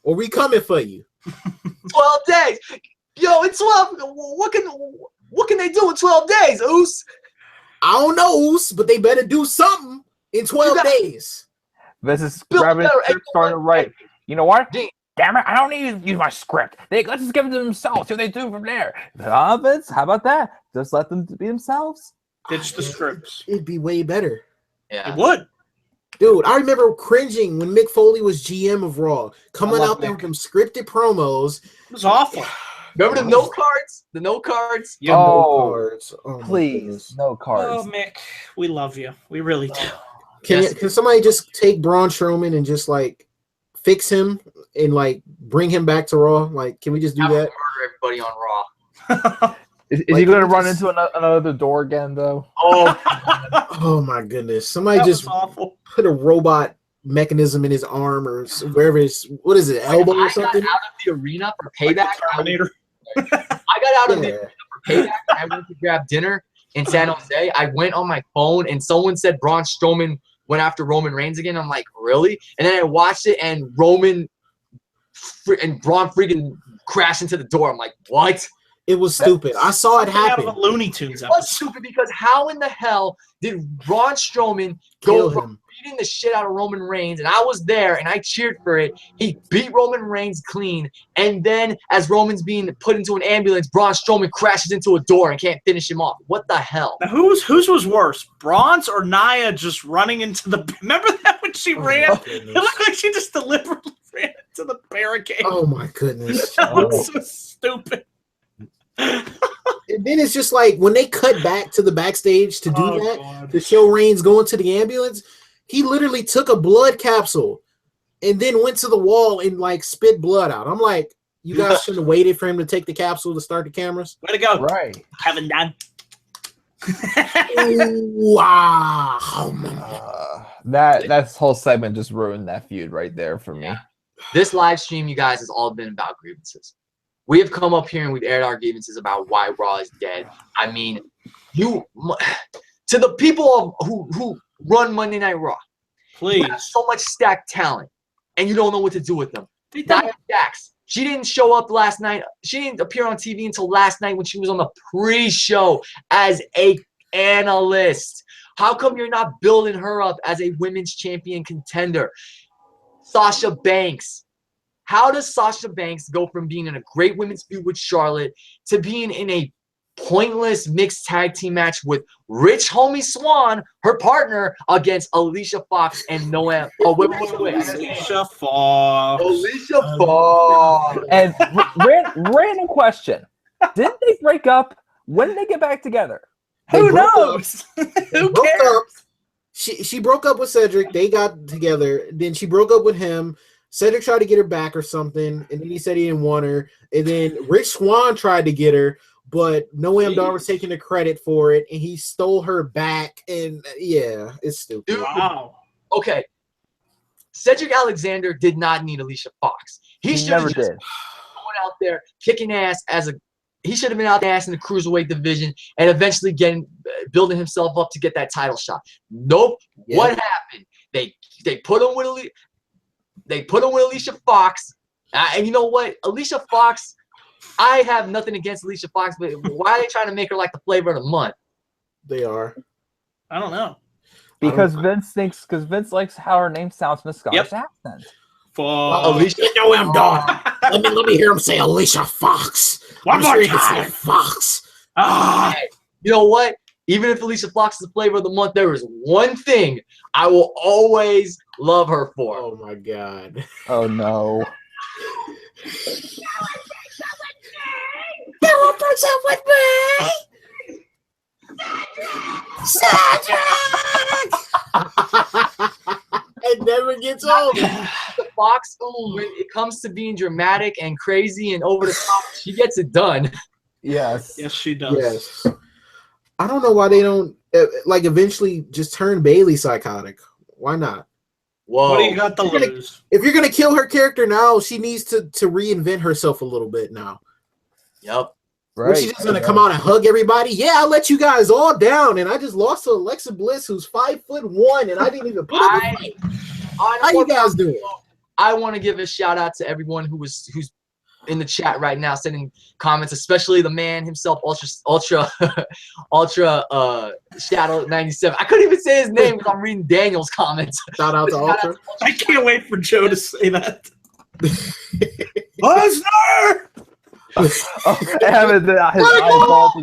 Or we coming for you. 12 days. Yo, it's 12. What can they do in 12 days, Oos? I don't know, Oos, but they better do something in 12 days. This is Bill grabbing Better, starting to right. You know what? damn it, I don't need to use my script. Let's just give it to themselves. See what they do from there. Vince, how about that? Just let them be themselves. Ditch the scripts. It'd be way better. Yeah. It would. Dude, I remember cringing when Mick Foley was GM of Raw, coming out there with them scripted promos. It was awful. Remember the no cards? The no cards? Yeah. Oh, Cards. Oh, my please, goodness. no Oh, cards. Mick, we love you. We really do. Can somebody just take Braun Strowman and just like fix him and like bring him back to Raw? Like, can we just do Have to that? murder everybody on Raw. Is Like, he going to we run just- into another door again, though? Oh, Oh my goodness! Somebody That just was awful. put a robot mechanism in his arm or wherever his elbow I or got something. out of the arena for Like the payback. Terminator. I got out of the Yeah. arena for payback. I went to grab dinner in San Jose. I went on my phone and someone said Braun Strowman went after Roman Reigns again. I'm like, really? And then I watched it and Braun freaking crashed into the door. I'm like, what? It was stupid. I saw it Something out happen. of a Looney Tunes It was episode. stupid because how in the hell did Braun Strowman Kill go from him. beating the shit out of Roman Reigns, and I was there and I cheered for it. He beat Roman Reigns clean, and then as Roman's being put into an ambulance, Braun Strowman crashes into a door and can't finish him off. What the hell? Now, whose was worse, Braun's or Nia just running into the? Remember that when she ran? my It goodness. looked like she just deliberately ran into the barricade. Oh my goodness. That was so stupid. And then it's just like when they cut back to the backstage to do Oh, that, God. to show Reigns going to the ambulance, he literally took a blood capsule and then went to the wall and like spit blood out. I'm like, you guys should have waited for him to take the capsule to start the cameras. Way to go, Right. Kevin Dunn. Wow. That whole segment just ruined that feud right there for me. Yeah. This live stream, you guys, has all been about grievances. We have come up here and we've aired our grievances about why Raw is dead. I mean, to the people who run Monday Night Raw, Please. you have so much stacked talent, and you don't know what to do with them. They don't- Nia Jax, she didn't show up last night. She didn't appear on TV until last night when she was on the pre-show as a analyst. How come you're not building her up as a women's champion contender? Sasha Banks. How does Sasha Banks go from being in a great women's feud with Charlotte to being in a pointless mixed tag team match with Rich Homie Swan, her partner, against Alicia Fox and Noam? Oh, wait. Alicia Fox. Alicia Fox. And random question: didn't they break up? When did they get back together? Who broke up. knows? Who Broke cares? up. She broke up with Cedric. They got together. Then she broke up with him. Cedric tried to get her back or something, and then he said he didn't want her. And then Rich Swann tried to get her, but Noam Dar was taking the credit for it, and he stole her back. And yeah, it's stupid. Dude. Wow. Okay. Cedric Alexander did not need Alicia Fox. He should never have just did. going out there kicking ass he should have been out there ass in the cruiserweight division and eventually building himself up to get that title shot. Nope. Yeah. What happened? They put him with Alicia Fox. And you know what? Alicia Fox, I have nothing against Alicia Fox, but why are they trying to make her like the flavor of the month? They are. I don't know. Because Vince likes how her name sounds in a Scottish Yep. accent. Fox. Alicia Noam Dar. let me hear him say Alicia Fox. One I'm more sure he can time. say Fox. Ah. You know what? Even if Alicia Fox is the flavor of the month, there is one thing I will always love her for. Oh my god. Oh no. with me. It never gets old. The Fox, when it comes to being dramatic and crazy and over the top, she gets it done. Yes. Yes, she does. Yes. I don't know why they don't like eventually just turn Bailey psychotic. Why not? Whoa. What do you got to You're gonna- lose? If you're gonna kill her character now, she needs to reinvent herself a little bit now. Yep. Right. She's just gonna come out and hug everybody. Yeah, I let you guys all down, and I just lost to Alexa Bliss, who's 5'1", and I didn't even put up a fight. How you guys doing? I want to give a shout out to everyone who's in the chat right now, sending comments, especially the man himself, Ultra Shadow 97. I couldn't even say his name because I'm reading Daniel's comments. Shout out to Ultra. I can't wait for Joe to say that. Lesnar! Oh, damn it, his eyeball to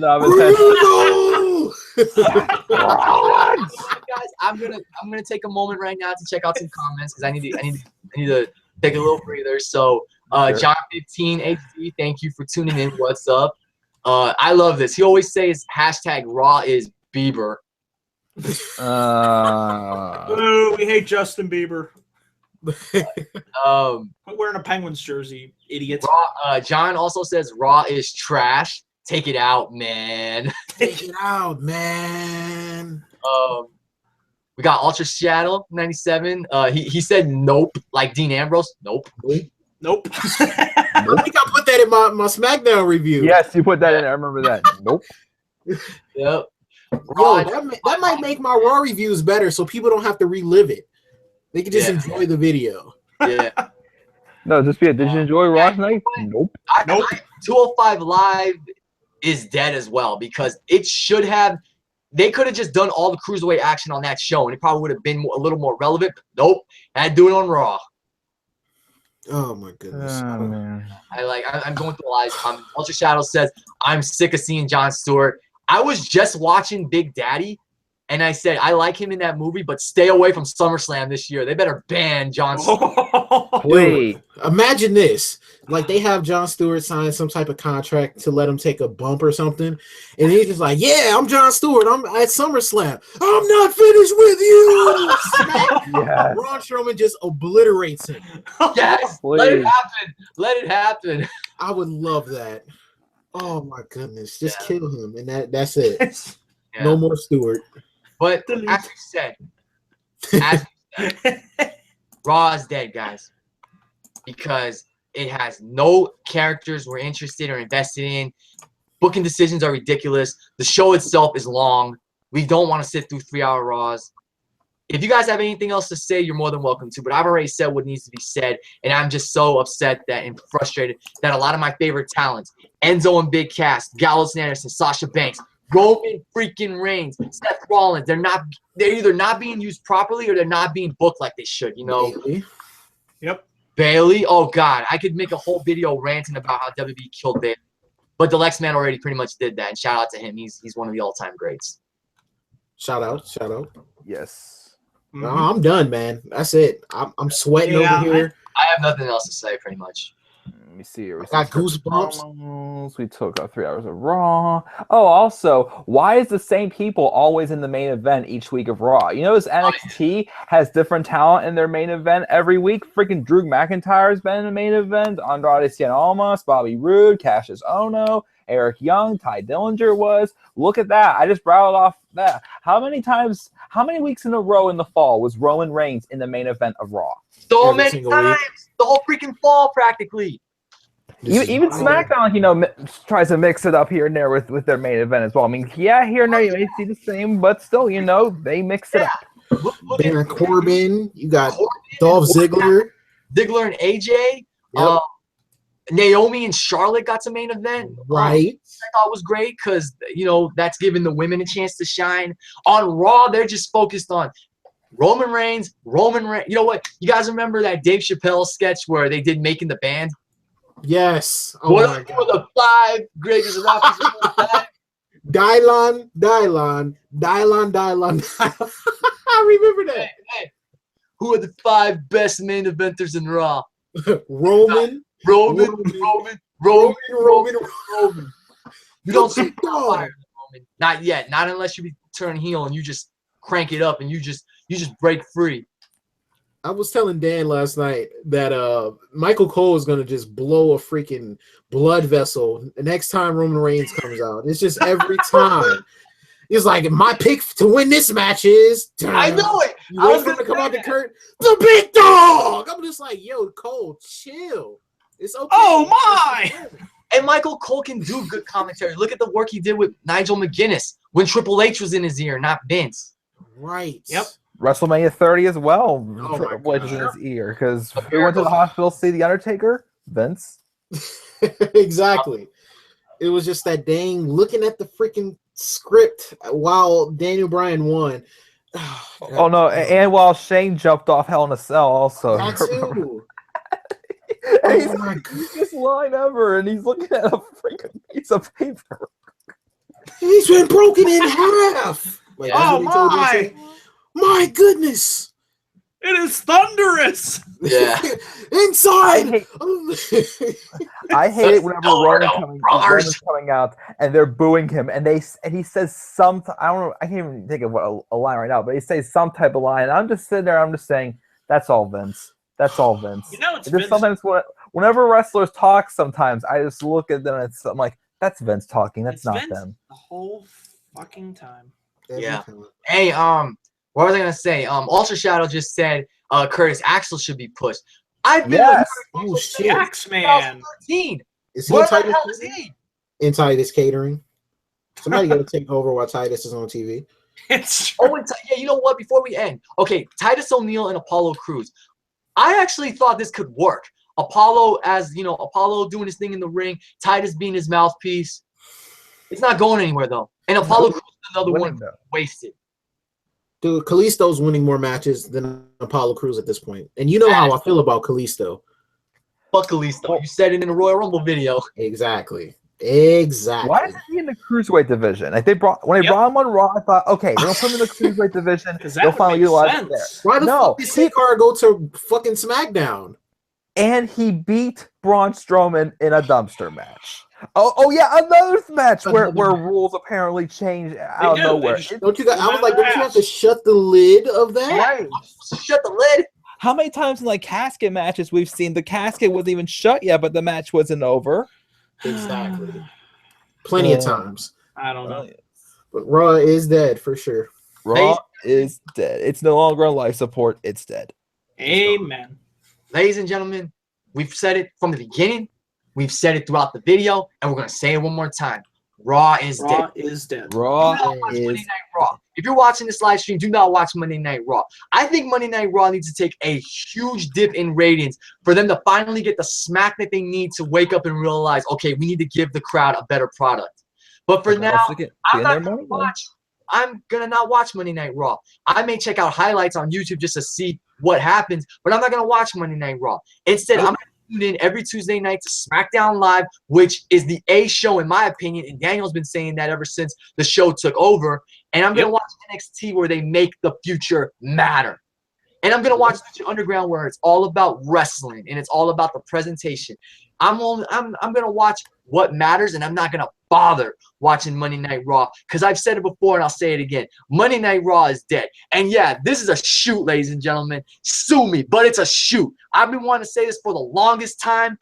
Guys, I'm gonna take a moment right now to check out some comments because I need to take a little breather. So Sure. John 15 HD, thank you for tuning in. What's up? I love this. He always says hashtag Raw is Bieber. Ooh, we hate Justin Bieber. Quit wearing a Penguins jersey, idiot. Raw, John also says Raw is trash. Take it out, man. Take it out, man. We got Ultra Shadow 97. He said nope, like Dean Ambrose. Nope. Nope. I think I put that in my SmackDown review. Yes, you put that in. I remember that. Nope. Yep. Yo, that might make my Raw reviews better, so people don't have to relive it. They can just enjoy the video. Yeah. No, just be it. Did you enjoy Raw tonight? Nope. 205 Live is dead as well because it should have. They could have just done all the cruiserweight action on that show, and it probably would have been a little more relevant. But nope, had to do it on Raw. Oh my goodness! Oh, man. I'm going through a lot of comments. Ultra Shadow says I'm sick of seeing Jon Stewart. I was just watching Big Daddy, and I said I like him in that movie, but stay away from SummerSlam this year. They better ban Jon Stewart. Wait. Imagine this. Like they have Jon Stewart sign some type of contract to let him take a bump or something. And he's just like, yeah, I'm Jon Stewart. I'm at SummerSlam. I'm not finished with you. Yeah. Braun Strowman just obliterates him. Yes, Please. let it happen. Let it happen. I would love that. Oh my goodness. Just kill him. And that's it. Yeah. No more Stewart. But as we said, Raw is dead, guys. Because it has no characters we're interested or invested in. Booking decisions are ridiculous. The show itself is long. We don't want to sit through 3-hour Raws. If you guys have anything else to say, you're more than welcome to. But I've already said what needs to be said. And I'm just so upset that and frustrated that a lot of my favorite talents, Enzo and Big Cass, Gallows and Anderson, Sasha Banks, Roman freaking Reigns, Seth Rollins, they're either not being used properly or they're not being booked like they should, you know? Bailey. Yep. Bailey, oh God, I could make a whole video ranting about how WWE killed Bailey, but the Lex Man already pretty much did that. And shout out to him; he's one of the all-time greats. Shout out. Yes. No, I'm done, man. That's it. I'm sweating over here. I have nothing else to say, pretty much. Let me see here. We got said goosebumps. We took 3 hours of Raw. Oh, also, why is the same people always in the main event each week of Raw? You notice NXT has different talent in their main event every week. Freaking Drew McIntyre's been in the main event. Andrade Cien Almas, Bobby Roode, Cassius Ohno, Eric Young, Ty Dillinger was. Look at that. I just rattled off that. How many weeks in a row in the fall was Roman Reigns in the main event of Raw? So many times. The whole freaking fall, practically. Even SmackDown, tries to mix it up here and there with their main event as well. I mean, here and there you may see the same, but still, they mix it up. Baron Corbin, you got Dolph Ziggler. Ziggler and AJ. Yep. Naomi and Charlotte got to main event. Right. I thought was great because, that's giving the women a chance to shine. On Raw, they're just focused on Roman Reigns. You know what? You guys remember that Dave Chappelle sketch where they did Making the Band? Yes. Oh what are the 5 greatest rappers of all time? Dylon. I remember that. Hey, who are the 5 best main eventers in Raw? Roman. You don't see Roman. Not yet. Not unless you turn heel and you just crank it up and you just break free. I was telling Dan last night that Michael Cole is gonna just blow a freaking blood vessel the next time Roman Reigns comes out. It's just every time. It's like my pick to win this match is. I know it. You wait for him to come out the curtain. The big dog. I'm just like, yo, Cole, chill. It's okay. Oh my! And Michael Cole can do good commentary. Look at the work he did with Nigel McGuinness when Triple H was in his ear, not Vince. Right. Yep. WrestleMania 30 as well. Oh Triple H was in his ear because we went to the hospital to see The Undertaker. Vince. Exactly. It was just that dang looking at the freaking script while Daniel Bryan won. Oh no! And while Shane jumped off Hell in a Cell, also. That too. And Oh my he's this line ever, and he's looking at a freaking piece of paper. He's been broken in half. Like, that's Oh what he told you to my! say? My goodness. It is thunderous. Yeah. Inside. I hate it whenever Roman's Roman's coming out and they're booing him, and he says some. I don't know. I can't even think of a line right now, but he says some type of line. And I'm just sitting there. I'm just saying, that's all Vince. That's all Vince. You know, it's Just Vince. sometimes whenever wrestlers talk, sometimes I just look at them and I'm like, that's Vince talking. That's It's not Vince them. the whole fucking time. Yeah. Hey, what was I gonna say? Ultra Shadow just said Curtis Axel should be pushed. I've been Yes. Oh The shit. Axeman. 2013. Is he Where in the Titus? hell is he? In Titus Catering. Somebody got to take over while Titus is on TV. It's Oh, and yeah, you know what? Before we end, okay, Titus O'Neil and Apollo Crews. I actually thought this could work. Apollo, as you know, Apollo doing his thing in the ring, Titus being his mouthpiece. It's not going anywhere though. And Apollo Crews is another one wasted. Dude, Kalisto's winning more matches than Apollo Crews at this point. And you know how I feel about Kalisto. Fuck Kalisto. You said it in the Royal Rumble video. Exactly. Exactly. Why isn't he in the cruiserweight division? Like when they brought him on Raw, I thought, okay, they'll put him in the cruiserweight division. 'Cause that They'll would finally make utilize him there. sense. Why the No, fuck did Sin-Cara go to fucking SmackDown? And he beat Braun Strowman in a dumpster match. Oh yeah, another match where rules apparently change out of do. nowhere. They just- Don't you? I was like, don't you have to shut the lid of that? Right. Shut the lid. How many times in like casket matches we've seen the casket wasn't even shut yet, but the match wasn't over? Exactly. Plenty of times. I don't know. But Raw is dead for sure. Raw is dead. It's no longer on life support. It's dead. Amen. Ladies and gentlemen, we've said it from the beginning. We've said it throughout the video, and we're gonna say it one more time. Raw is dead. Raw is dead. Raw Do not watch is Monday Night Raw. If you're watching this live stream, do not watch Monday Night Raw. I think Monday Night Raw needs to take a huge dip in ratings for them to finally get the smack that they need to wake up and realize, okay, we need to give the crowd a better product. But for now, I'm gonna not watch Monday Night Raw. I may check out highlights on YouTube just to see what happens, but I'm not gonna watch Monday Night Raw. Instead, I'm gonna tune in every Tuesday night to SmackDown Live, which is the A show in my opinion, and Daniel's been saying that ever since the show took over. And I'm gonna watch NXT where they make the future matter. And I'm gonna watch Lucha Underground where it's all about wrestling and it's all about the presentation. I'm gonna watch what matters, and I'm not gonna bother watching Monday Night Raw because I've said it before and I'll say it again. Monday Night Raw is dead. And yeah, this is a shoot, ladies and gentlemen. Sue me, but it's a shoot. I've been wanting to say this for the longest time,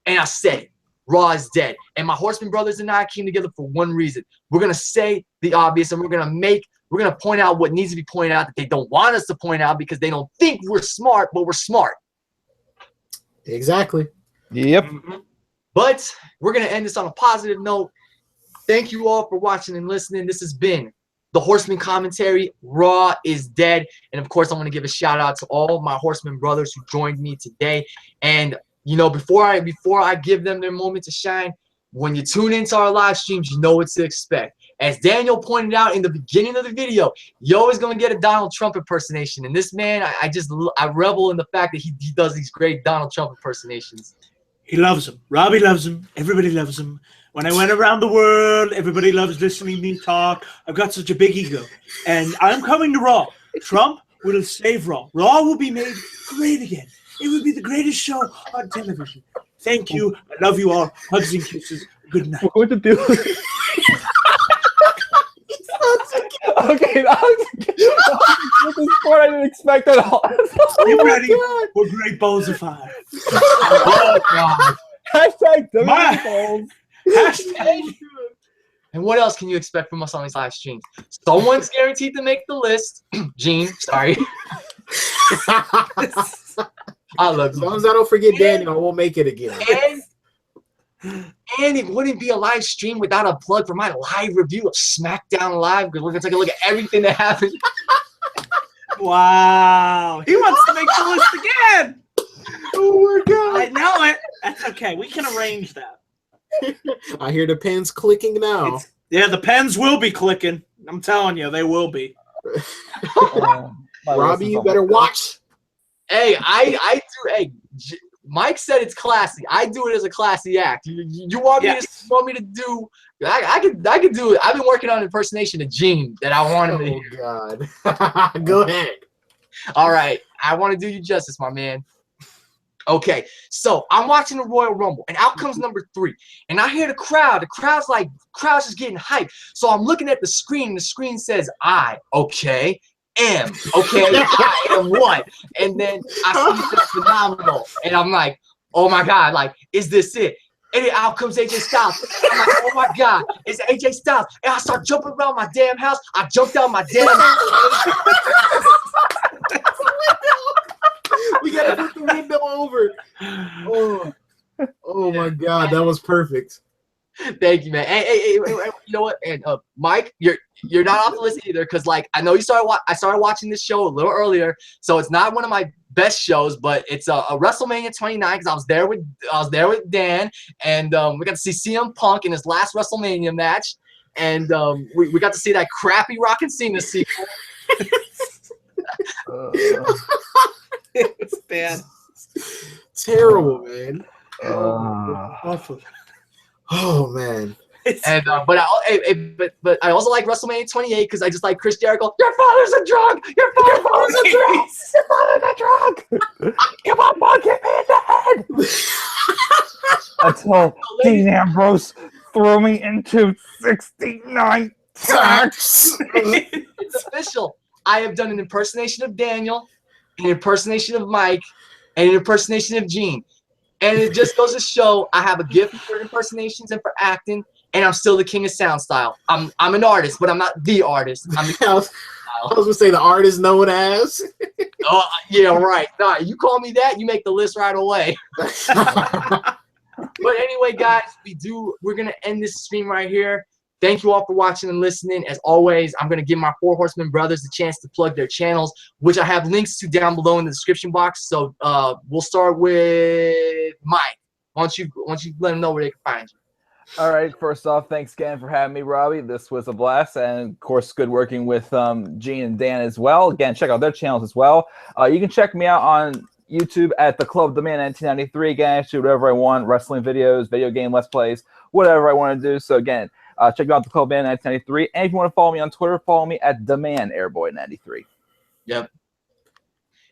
and I said it. Raw is dead. And my Horseman brothers and I came together for one reason. We're gonna say the obvious, and we're gonna point out what needs to be pointed out that they don't want us to point out because they don't think we're smart, but we're smart. Exactly. Yep. But we're gonna end this on a positive note. Thank you all for watching and listening. This has been the Horseman commentary. Raw is dead. And of course, I want to give a shout out to all my Horseman brothers who joined me today. And you know, before I give them their moment to shine, when you tune into our live streams, you know what to expect. As Daniel pointed out in the beginning of the video, you're always going to get a Donald Trump impersonation. And this man, I revel in the fact that he does these great Donald Trump impersonations. He loves him. Robbie loves him. Everybody loves him. When I went around the world, everybody loves listening to me talk. I've got such a big ego. And I'm coming to Raw. Trump will save Raw. Raw will be made great again. It will be the greatest show on television. Thank you. I love you all. Hugs and kisses. Good night. What to do? Okay, this part I didn't expect at all. Get ready for Great Balls of Fire. Oh, God. Hashtag My- WBalls. Hashtag. And what else can you expect from us on these live streams? Someone's guaranteed to make the list. Gene, sorry. I love As you. long as I don't forget Daniel, I won't make it again. And it wouldn't be a live stream without a plug for my live review of SmackDown Live, because we're going to take a look at everything that happened. Wow. He wants to make the list again. Oh my God. I know it. That's okay. We can arrange that. I hear the pens clicking now. Yeah, the pens will be clicking. I'm telling you, they will be. Robbie, you better watch. Hey, Mike said it's classy. I do it as a classy act. You want me to do? I could do it. I've been working on an impersonation of Gene that I want him to hear. Oh God. Go ahead. All right, I want to do you justice, my man. Okay, so I'm watching the Royal Rumble, and out comes number 3, and I hear the crowd. The crowd's just getting hyped. So I'm looking at the screen. The screen says I, okay, am, okay, I am what? And then I see this phenomenal, and I'm like, oh my God, like, is this it? And then out comes AJ Styles. I'm like, oh my God, it's AJ Styles. And I start jumping around my damn house. I jumped out my damn house. We gotta put the window over. Oh my God, that was perfect. Thank you, man. Hey, you know what? And Mike, you're not off the list either, because like I know I started watching this show a little earlier, so it's not one of my best shows, but it's a WrestleMania 29 because I was there with Dan, and we got to see CM Punk in his last WrestleMania match, and we got to see that crappy Rockin' Cena sequel. It was bad. Terrible, man. Uh, Oh man. And but I also like WrestleMania 28 because I just like Chris Jericho. Your father's a drunk. Your father's a drunk. Your father's a drunk. Come on, Punk, hit me in the head. Until Dean Ambrose threw me into 69 sacks. It's official. I have done an impersonation of Daniel, an impersonation of Mike, and an impersonation of Gene. And it just goes to show I have a gift for impersonations and for acting, and I'm still the king of sound style. I'm an artist, but I'm not the artist. I'm the king of I was gonna say the artist known as. Oh, yeah, right. Nah, you call me that, you make the list right away. But anyway, guys, we're gonna end this stream right here. Thank you all for watching and listening. As always, I'm going to give my Four Horsemen brothers the chance to plug their channels, which I have links to down below in the description box. So we'll start with Mike. Why don't you let them know where they can find you? All right. First off, thanks again for having me, Robbie. This was a blast, and of course, good working with Gene and Dan as well. Again, check out their channels as well. You can check me out on YouTube at the Club Demand 1993. Again, I shoot whatever I want: wrestling videos, video game let's plays, whatever I want to do. So again. Check out the Club Band 1993. And if you want to follow me on Twitter, follow me at TheManAirboy93. Yep.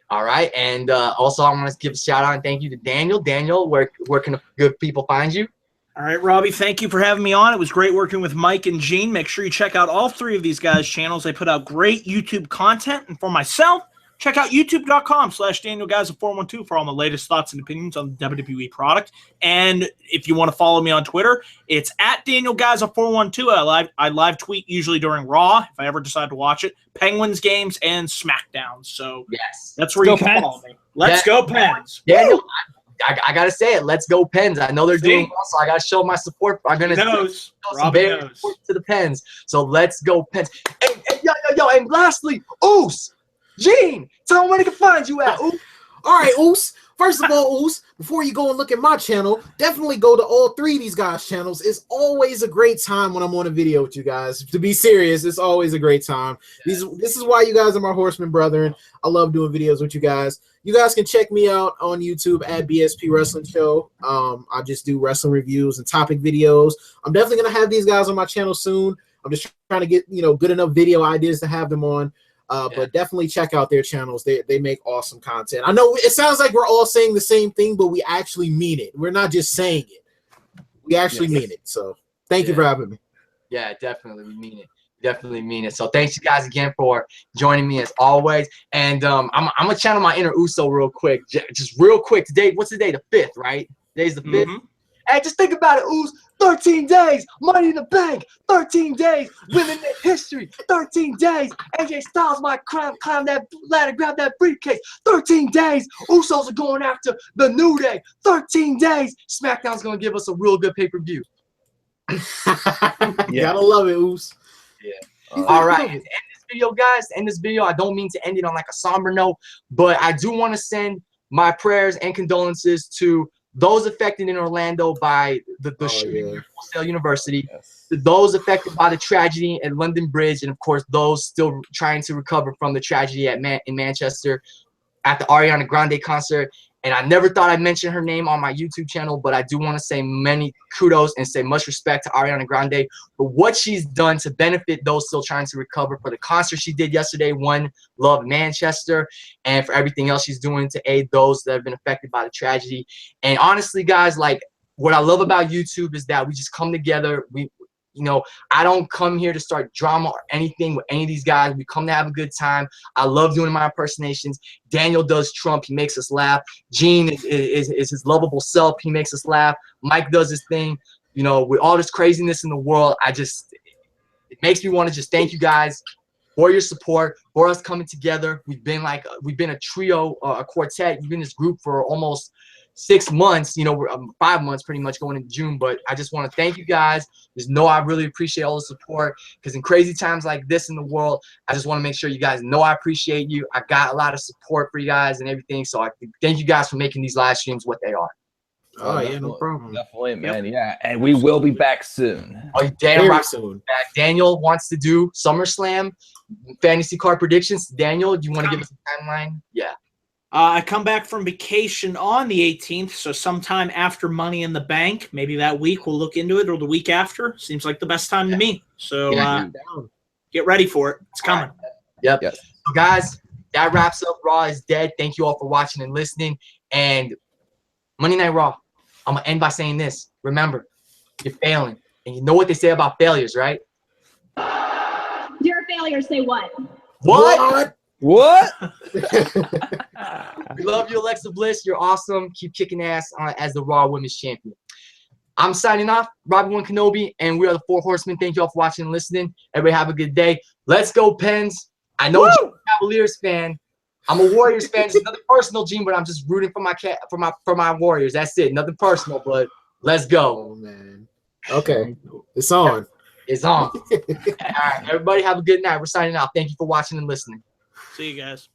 All right. And also, I want to give a shout out and thank you to Daniel. Daniel, where can good people find you? All right, Robbie, thank you for having me on. It was great working with Mike and Gene. Make sure you check out all 3 of these guys' channels. They put out great YouTube content. And for myself, check out youtube.com/DanielGuys412 for all my latest thoughts and opinions on the WWE product. And if you want to follow me on Twitter, it's at DanielGuys412. I live tweet usually during Raw, if I ever decide to watch it, Penguins games, and SmackDown. So yes, that's where you can follow me. Let's go Pens. Daniel, I got to say it. Let's go Pens. I know they're doing well, so I got to show my support. I'm going to show some support to the Pens. So let's go Pens. Yo, and lastly, Oos. Gene, tell them where they can find you at. Oos. All right, Oos. First of all, Oos, before you go and look at my channel, definitely go to all 3 of these guys' channels. It's always a great time when I'm on a video with you guys. To be serious, it's always a great time. This is why you guys are my Horseman brethren. I love doing videos with you guys. You guys can check me out on YouTube at BSP Wrestling Show. I just do wrestling reviews and topic videos. I'm definitely going to have these guys on my channel soon. I'm just trying to get good enough video ideas to have them on. But definitely check out their channels. They make awesome content. I know it sounds like we're all saying the same thing, but we actually mean it. We're not just saying it. We actually mean it. So thank you for having me. Yeah, definitely. We mean it. Definitely mean it. So thanks you guys again for joining me as always. And I'm going to channel my inner Uso real quick. Just real quick. Today, what's the day? The 5th, right? Today's the 5th. Hey, just think about it, Oos. 13 days, Money in the Bank. 13 days, women in history. 13 days, AJ Styles might climb that ladder, grab that briefcase. 13 days, Usos are going after the New Day. 13 days, SmackDown's going to give us a real good pay-per-view. Gotta love it, Oos. Yeah. All right. To end this video, guys, I don't mean to end it on like a somber note, but I do want to send my prayers and condolences to those affected in Orlando by the shooting at Full Sail University, those affected by the tragedy at London Bridge, and of course those still trying to recover from the tragedy in Manchester at the Ariana Grande concert. And I never thought I'd mention her name on my YouTube channel, but I do want to say many kudos and say much respect to Ariana Grande for what she's done to benefit those still trying to recover, for the concert she did yesterday, One Love Manchester, and for everything else she's doing to aid those that have been affected by the tragedy. And honestly, guys, like, what I love about YouTube is that we just come together. You know, I don't come here to start drama or anything with any of these guys. We come to have a good time. I love doing my impersonations. Daniel does Trump. He makes us laugh. Gene is his lovable self. He makes us laugh. Mike does his thing. You know, with all this craziness in the world, it makes me want to just thank you guys for your support, for us coming together. We've been a trio, a quartet. We've been this group for almost 6 months, you know, we're 5 months pretty much going into June. But I just want to thank you guys. Just know I really appreciate all the support, because in crazy times like this in the world, I just want to make sure you guys know I appreciate you. I got a lot of support for you guys and everything. So I thank you guys for making these live streams what they are. Oh, yeah, no problem. Definitely, man. Yeah, and we will be back soon. Oh, damn right. Soon. Back. Daniel wants to do SummerSlam fantasy card predictions. Daniel, do you want to give us a timeline? Yeah. I come back from vacation on the 18th, so sometime after Money in the Bank, maybe that week we'll look into it, or the week after. Seems like the best time to me. So get ready for it. It's coming. Yep. Yes. So guys, that wraps up Raw is Dead. Thank you all for watching and listening. And Monday Night Raw, I'm going to end by saying this. Remember, you're failing. And you know what they say about failures, right? You're a failure. Say what? What? What? We love you, Alexa Bliss. You're awesome. Keep kicking ass as the Raw Women's Champion. I'm signing off. Robbie One Kenobi, and we are the Four Horsemen. Thank you all for watching and listening. Everybody have a good day. Let's go, Pens. I know you're a Cavaliers fan. I'm a Warriors fan. It's nothing personal, Gene, but I'm just rooting for my Warriors. That's it. Nothing personal, but let's go. Oh, man. Okay. It's on. It's on. All right. Everybody have a good night. We're signing out. Thank you for watching and listening. See you guys.